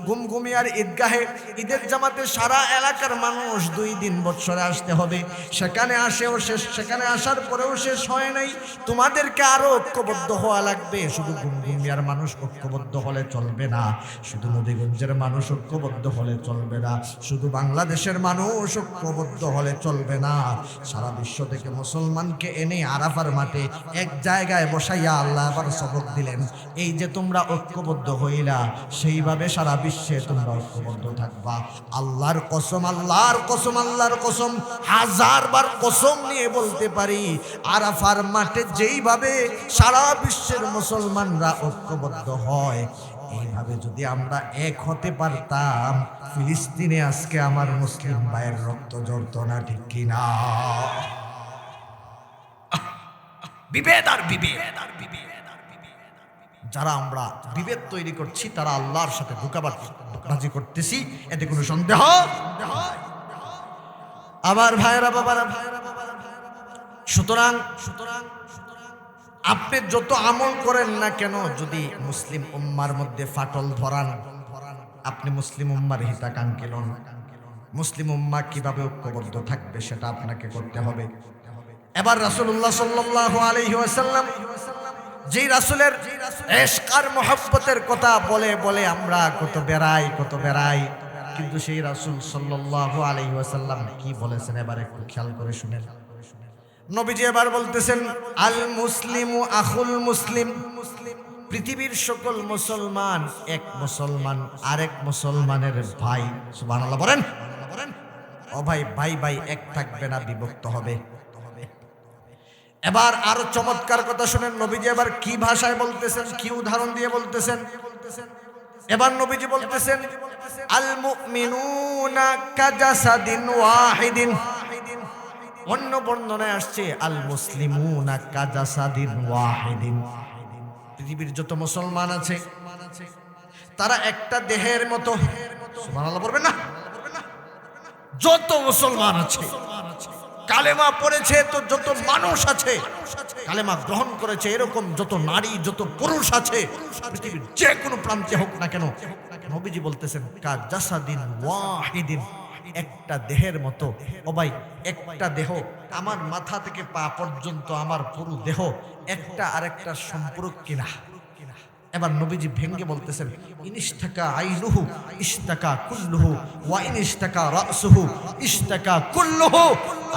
গুমগুমিয়ার ঈদগাহে ঈদের জামাতে সারা এলাকার মানুষ 2 দিন বছরে আসতে হবে। সেখানে আসেও শেষ, সেখানে আসার পরেও শেষ হয় নাই, তোমাদেরকে আরো ঐক্যবদ্ধ হওয়া লাগবে। শুধু গুমগুমিয়ার মানুষ ঐক্যবদ্ধ হলে চলবে না, শুধু নদীগঞ্জের মানুষ ঐক্যবদ্ধ হলে চলবে না, শুধু বাংলাদেশের মানুষ ঐক্যবদ্ধ হলে চলবে না। সারা বিশ্ব থেকে মুসলমানকে এনে আরাফার মাঠে এক জায়গায় বসাইয়া আল্লাহ আবার সবক দিলেন, এই যে তোমরা ঐক্যবদ্ধ হইলা, সেইভাবে সারা বিশ্বে তোমরা ঐক্যবদ্ধ থাকবা। আল্লাহর কসম, আল্লাহর কসম, আল্লাহর কসম, 1000 বার কসম নিয়ে বলতে পারি, আরাফার মাঠে যেইভাবে সারা বিশ্বের মুসলমানরা ঐক্যবদ্ধ হয়, এইভাবে যদি আমরা এক হতে পারতাম, ফিলিস্তিনে আজকে আমার মুসলিম ভাইয়ের রক্ত ঝরত না, ঠিক কিনা? বিভেদ আর বিভেদ, যারা আমরা বিভেদ তৈরি করছি তারা আল্লাহর সাথে ধোঁকাবাজি করতেছি, এতে কোনো সন্দেহ। আমার ভাইরা বাবারা, সুতরাং আপনি যত আমল করেন না কেন, যদি মুসলিম উম্মার মধ্যে ফাটল ধরান, আপনি মুসলিম উম্মার হিতাকাঙ্ক্ষী নন। মুসলিম উম্মা কিভাবে ঐক্যবদ্ধ থাকবে সেটা আপনাকে করতে হবে। এবার রাসূলুল্লাহ সাল্লাল্লাহু আলাইহি ওয়াসাল্লাম যেই রাসূলের ইশক আর মহব্বতের কথা বলে বলে আমরা কত বেড়াই, কিন্তু সেই রাসূল সাল্লাল্লাহু আলাইহি ওয়াসাল্লাম কি বলেছেন এবার একটু খেয়াল করে শুনেন। নবীজি এবার বলতেছেন, আল মুসলিমু আখুল মুসলিম, পৃথিবীর সকল মুসলমান এক মুসলমান আরেক মুসলমানের ভাই। সুবহানাল্লাহ বলেন। ও ভাই, ভাই ভাই এক থাকবে না, বিভক্ত হবে। এবার আরো চমৎকার কথা শুনেন, নবীজি এবার কি ভাষায় বলতেছেন, কি উদাহরণ দিয়ে বলতেছেন। এবার নবীজি বলতেছেন, আল মুমিনুনা কাজাসাদিন ওয়াহিদিন। অন্য বর্ণনায় আসছে আল মুসলিমুনা কাজাসাদিন ওয়াহিদিন। পৃথিবীর যত মুসলমান আছে তারা একটা দেহের মতো। সুবহানাল্লাহ বলবেন না? যত মুসলমান আছে, কালেমা পড়েছে তো যত মানুষ আছে, কালেমা গ্রহণ করেছে এরকম যত নারী যত পুরুষ আছে, পৃথিবীর যে কোনো প্রান্তে হোক না কেন, নবীজি বলতেছেন কাজাসাদিন ওয়াহিদিন, একটা দেহের মতো। ও ভাই, একটা দেহ, আমার মাথা থেকে পা পর্যন্ত আমার পুরো দেহ একটা আরেকটার সম্পর্ক কিনা। এবার নবীজি ভেঙ্গে বলতেছেন, ইনিশতাকা আইনুহু ইশতাকা কুল্লুহু ওয়া ইনিশতাকা রাসুহু ইশতাকা কুল্লুহু।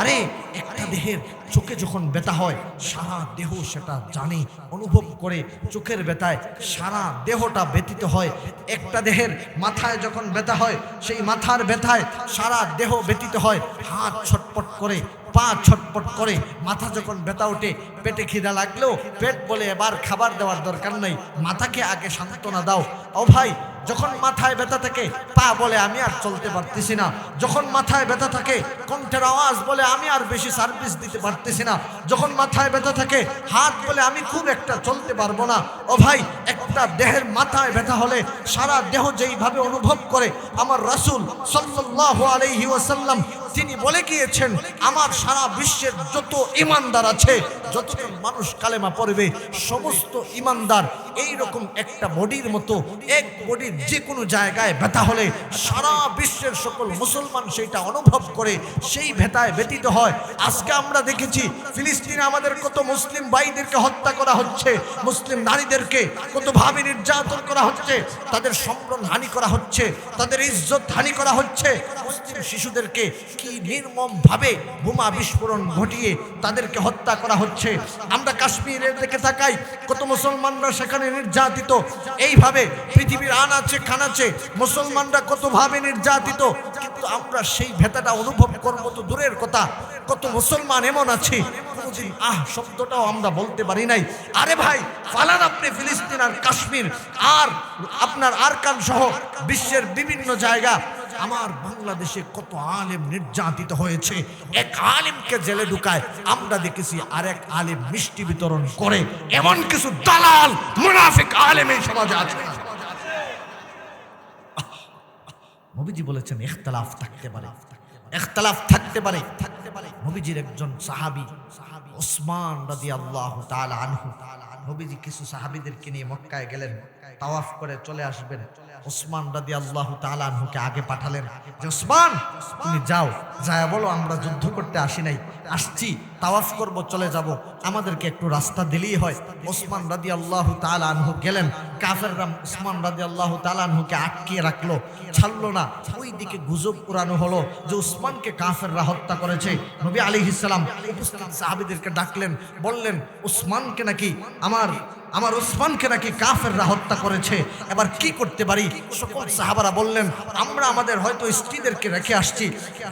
আরে একটা দেহের চোখে যখন ব্যথা হয় সারা দেহ সেটা জানে, অনুভব করে। চোখের ব্যথায় সারা দেহটা ব্যথিত হয়। একটা দেহের মাথায় যখন ব্যথা হয় সেই মাথার ব্যথায় সারা দেহ ব্যথিত হয়। হাত ছটপট করে, পা ছটপট করে। মাথা যখন ব্যথা ওঠে, পেটে খিদা লাগলেও পেট বলে এবার খাবার দেওয়ার দরকার নেই, মাথাকে আগে সান্ত্বনা দাও। ও ভাই, যখন মাথায় ব্যথা থাকে পা বলে আমি আর চলতে পারতেছি না। যখন মাথায় ব্যথা থাকে কণ্ঠের আওয়াজ বলে আমি আর বেশি সার্ভিস দিতে পারতেছি না। যখন মাথায় ব্যথা থাকে হাত বলে আমি খুব একটা চলতে পারবো না। ও ভাই, একটা দেহের মাথায় ব্যথা হলে সারা দেহ যেইভাবে অনুভব করে, আমার রাসূল সাল্লাল্লাহু আলাইহি ওয়াসাল্লাম তিনি বলে গিয়েছেন, আমার সারা বিশ্বের যত ঈমানদার আছে, যতজন মানুষ কালেমা পড়বে, সমস্ত ঈমানদার এইরকম একটা বডির মতো। এক বডির যে কোনো জায়গায় ব্যথা হলে সারা বিশ্বের সকল মুসলমান সেটা অনুভব করে, সেই ব্যথায় ব্যতীত হয়। আজকে আমরা দেখেছি ফিলিস্তিনে আমাদের কত মুসলিম ভাইদেরকে হত্যা করা হচ্ছে, মুসলিম নারীদেরকে কতভাবে নির্যাতন করা হচ্ছে, তাদের সম্মান হানি করা হচ্ছে, তাদের ইজ্জত হানি করা হচ্ছে। মুসলিম শিশুদেরকে কি নির্মমভাবে বোমা বিস্ফোরণ ঘটিয়ে তাদেরকে হত্যা করা হচ্ছে। আমরা কাশ্মীরের দিকে তাকাই, কত মুসলমানরা সেখানে নির্যাতিত। এইভাবে পৃথিবীর আনাচে খানাচে মুসলমানরা কতভাবে নির্যাতিত, কিন্তু আমরা সেই ব্যথাটা অনুভব করবো তো দূরের কথা। কত মুসলমান এমন আছে কোনোদিন শব্দটাও আমরা বলতে পারি নাই। আরে ভাই, ফালান আপনি ফিলিস্তিন আর কাশ্মীর আর আপনার আরকান সহ বিশ্বের বিভিন্ন জায়গা। আমার বাংলাদেশে কত আলেম নির্যাতিত হয়েছে, এক আলেমকে জেলে ঢুকায়, আমরা দেখেছি আরেক আলেম মিষ্টি বিতরণ করে। এমন কিছু দালাল মুনাফিক আলেম এই সমাজে আছে। নবীজি বলেছেন ইখতিলাফ থাকতে পারে, ইখতিলাফ থাকতে পারে। নবীজির একজন সাহাবী ওসমান রাদিয়াল্লাহু তাআলা আনহু, নবীজি কিছু সাহাবীদেরকে নিয়ে মক্কায় গেলেন, তাওয়াফ করে চলে আসবেন। ওসমান রাদিয়াল্লাহু তাআলা আনহুকে আগে পাঠালেন যে ওসমান তুমি যাও, যায় বলো আমরা যুদ্ধ করতে আসি নাই, আসছি তাওয়াফ করব, চলে যাব, আমাদেরকে একটু রাস্তা দিলেই হয়। ওসমান রাদিয়াল্লাহু তাআলা আনহু গেলেন। কাফেররা ওসমান রাদিয়াল্লাহু তাআলা আনহুকে আটকিয়ে রাখলো, ছাড়লো না। ওই দিকে গুজব উড়ানো হলো যে ওসমানকে কাফেররা হত্যা করেছে। নবী আলাইহিস সালাম উপস্থিত সাহাবীদেরকে ডাকলেন, বললেন ওসমানকে নাকি আমার ওসমানকে নাকি কাফেররা হত্যা করেছে, এবার কি করতে পারি? সকল সাহাবারা বললেন আমরা আমাদের হয়তো স্ত্রীদেরকে রেখে আসছি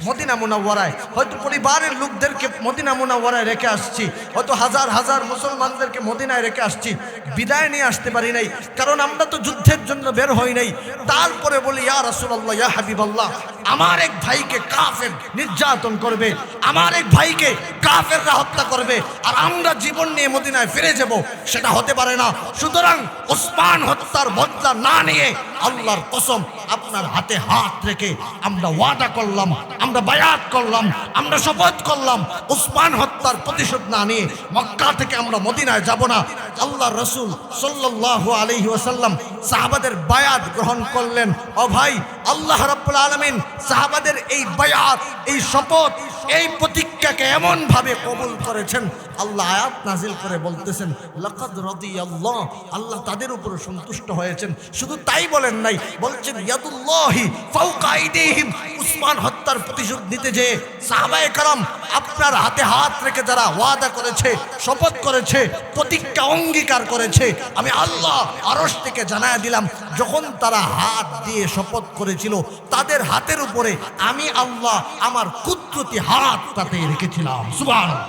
মদিনা মুনাওয়ারায়, হয়তো পরিবারের লোকদেরকে মদিনা মুনাওয়ারায় রেখে আসছি, হয়তো হাজার হাজার মুসলমানদেরকে মদিনায় রেখে আসছি, বিদায় নিয়ে আসতে পারি নাই, কারণ আমরা তো যুদ্ধের জন্য বের হই নাই। তারপরে বলি ইয়া রাসূলুল্লাহ, ইয়া হাবিবাল্লাহ, আমার এক ভাইকে কাফের নির্যাতন করবে, আমার এক ভাইকে কাফেররা হত্যা করবে, আর আমরা জীবন নিয়ে মদিনায় ফিরে যাব, সেটা হতে পারে পারে না। সুতরাং ওসমান হত্যার বদলা না নিয়ে আল্লাহর কসম আপনার হাতে হাত রেখে আমরা ওয়াদা করলাম, আমরা বায়াত করলাম, আমরা শপথ করলাম, ওসমান হত্যার প্রতিশোধ না নিয়ে মক্কা থেকে আমরা মদিনায় যাব না। আল্লাহর রাসূল সাল্লাল্লাহু আলাইহি ওয়াসাল্লাম সাহাবাদের বায়াত গ্রহণ করলেন। ও ভাই, আল্লাহ রাব্বুল আলামিন সাহাবাদের এই বায়াত, এই শপথ, এই প্রতিজ্ঞাকে এমন ভাবে কবুল করেছেন, আল্লাহ আয়াত নাজিল করে বলতেছেন লাকাদ রাদিয়াল্লাহ, আল্লাহ তাদের উপর সন্তুষ্ট হয়েছেন। শুধু তাই বলেন নাই, বলছেন ইয়াদুল্লাহি ফাওকা আইদিহিম। উসমান হত্যার প্রতিশোধ নিতে যে সাহাবায়ে কেরাম আপনার হাতে হাত রেখে যারা ওয়াদা করেছে, শপথ করেছে, প্রতিজ্ঞা অঙ্গীকার করেছে, আমি আল্লাহ আরশ থেকে জানায়া দিলাম, যখন তারা হাত দিয়ে শপথ করেছিল তাদের হাতের উপরে আমি আল্লাহ আমার কুদরতি হাত তাতে রেখেছিলাম। সুবহানাল্লাহ।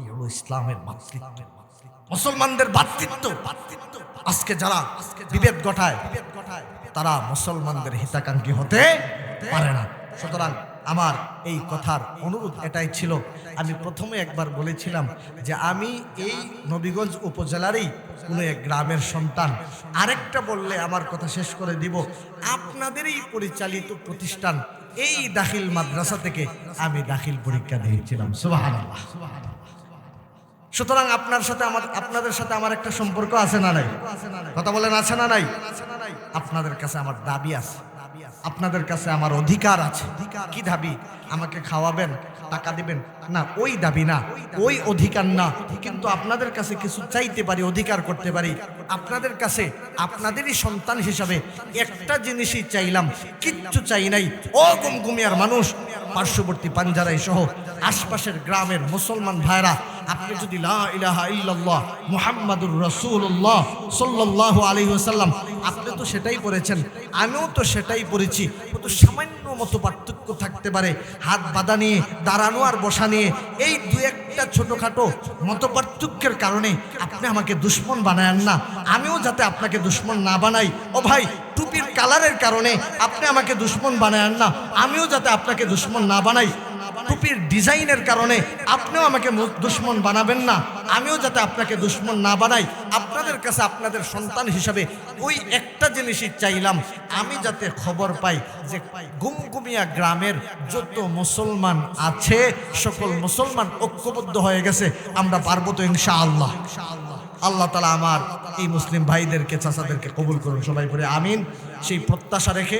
এই হলো ইসলামের মাতৃত্ব, মুসলমানদের ভ্রাতৃত্ব। আজকে যারা বিভেদ ঘটায় তারা মুসলমানদের হিতাকাঙ্ক্ষী হতে পারে না। সুতরাং আমার এই কথার অনুরোধ এটাই ছিল, আমি প্রথমে একবার বলেছিলাম যে আমি এই নবীগঞ্জ উপজেলারই কোনো এক গ্রামের সন্তান। আরেকটা বললে আমার কথা শেষ করে দিব, আপনাদেরই পরিচালিত প্রতিষ্ঠান এই দাখিল মাদ্রাসা থেকে আমি দাখিল পরীক্ষা দিয়েছিলাম। সুবহানাল্লাহ। সুতরাং আপনাদের সাথে আমার একটা সম্পর্ক আছে না নাই? কথা বলেন, আছে না নাই? আপনাদের কাছে আমার দাবি আছে, আপনাদের কাছে আমার অধিকার আছে। কি দাবি? আমাকে খাওয়াবেন, টাকা দিবেন না, ওই দাবি না, ওই অধিকার না। কিন্তু আপনাদের কাছে কিছু চাইতে পারি, অধিকার করতে পারি। আপনাদের কাছে আপনাদেরই সন্তান হিসাবে একটা জিনিসই চাইলাম, কিচ্ছু চাই নাই। ও গুমগুমিয়ার মানুষ, পার্শ্ববর্তী পাঞ্জারাই সহ আশপাশের গ্রামের মুসলমান ভাইরা, আপনি যদি লা ইলাহা ইল্লাল্লাহ মুহাম্মাদুর রাসূলুল্লাহ সাল্লাল্লাহু আলাইহি ওয়াসাল্লাম, আপনি তো সেটাই পড়েছেন, আমিও তো সেটাই পড়েছি, তো সামান্য মতো পার্থক্য থাকতে পারে, হাত বাঁধা নিয়ে, দাঁড়ানো আর বসা নিয়ে, এই দু একটা ছোটখাটো মত পার্থক্যের কারণে আপনি আমাকে দুশ্মন বানায়েন না, আমিও যাতে আপনাকে দুশ্মন না বানাই। ও ভাই, টুপির কালারের কারণে আপনি আমাকে দুশ্মন বানায়েন না, আমিও যাতে আপনাকে দুশ্মন না বানাই। টুপির ডিজাইনের কারণে আপনিও আমাকে দুশ্মন বানাবেন না, আমিও যাতে আপনাকে দুশ্মন না বানাই। আপনাদের কাছে আপনাদের সন্তান হিসাবে ওই একটা জিনিসই চাইলাম, আমি যাতে খবর পাই যে গুমগুমিয়া গ্রামের যত মুসলমান আছে সকল মুসলমান ঐক্যবদ্ধ হয়ে গেছে, আমরা পারবো তো ইনশাআল্লাহ। আল্লাহ তাআলা আমার এই মুসলিম ভাইদেরকে, চাচাদেরকে কবুল করুন, সবাই করে আমিন। সেই প্রত্যাশা রেখে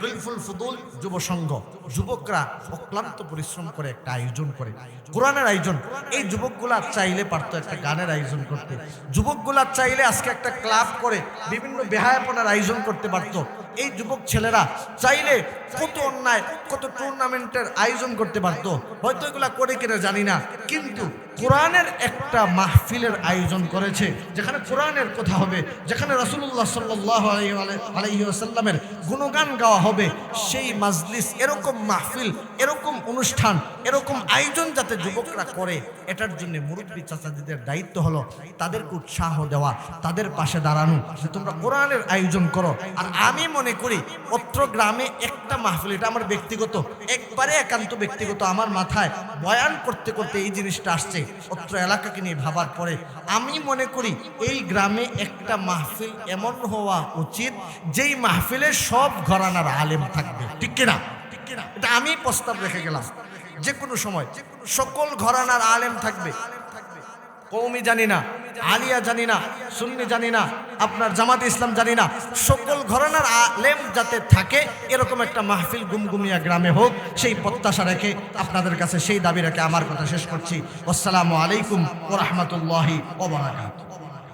হিলফুল ফুদুল যুব সংঘ, যুবকরা অক্লান্ত পরিশ্রম করে একটা আয়োজন করে, কোরআনের আয়োজন। এই যুবকগুলা চাইলে পারতো একটা গানের আয়োজন করতে, যুবকগুলা চাইলে আজকে একটা ক্লাব করে বিভিন্ন বেহায়াপনার আয়োজন করতে পারতো। এই যুবক ছেলেরা চাইলে কত অন্যায়, কত টুর্নামেন্টের আয়োজন করতে পারতো, হয়তো এগুলা করে কিনা জানি না, কিন্তু কোরআনের একটা মাহফিলের আয়োজন করেছে, যেখানে কোরআনের কথা হবে, যেখানে রাসূলুল্লাহ সাল্লাল্লাহু আলাইহি ওয়াসাল্লামের গুণগান গাওয়া হবে। সেই মাজলিস, এরকম মাহফিল, এরকম অনুষ্ঠান, এরকম আয়োজন যাতে যুবকরা করে, এটার জন্য মুরব্বী চাচাদের দায়িত্ব হলো তাদেরকে উৎসাহ দেওয়া, তাদের পাশে দাঁড়ানো, যে তোমরা কোরআনের আয়োজন করো। আর আমি মনে করি অত্র গ্রামে একটা মাহফিল, এটা আমার ব্যক্তিগত, একবারে একান্ত ব্যক্তিগত, আমার মাথায় বয়ান করতে করতে এই জিনিসটা আসছে, অত্র এলাকাকে নিয়ে ভাবার পরে আমি মনে করি এই গ্রামে একটা মাহফিল এমন হওয়া উচিত যেই মাহফিলে সব ঘরানার আলেম থাকবে। ঠিক কিনা? এটা আমি প্রস্তাব রেখে গেলাম, যে কোনো সময় সকল ঘরানার আলেম থাকবে। কওমি জানি না, আলিয়া জানি না, সুন্নি জানি না, আপনার জামাতে ইসলাম জানি না, সকল ঘরানার আলেম যাতে থাকে, এরকম একটা মাহফিল গুমগুমিয়া গ্রামে হোক, সেই প্রত্যাশা রেখে আপনাদের কাছে সেই দাবি রেখে আমার কথা শেষ করছি। আসসালামু আলাইকুম ওয়া রাহমাতুল্লাহি ওয়া বারাকাতুহু।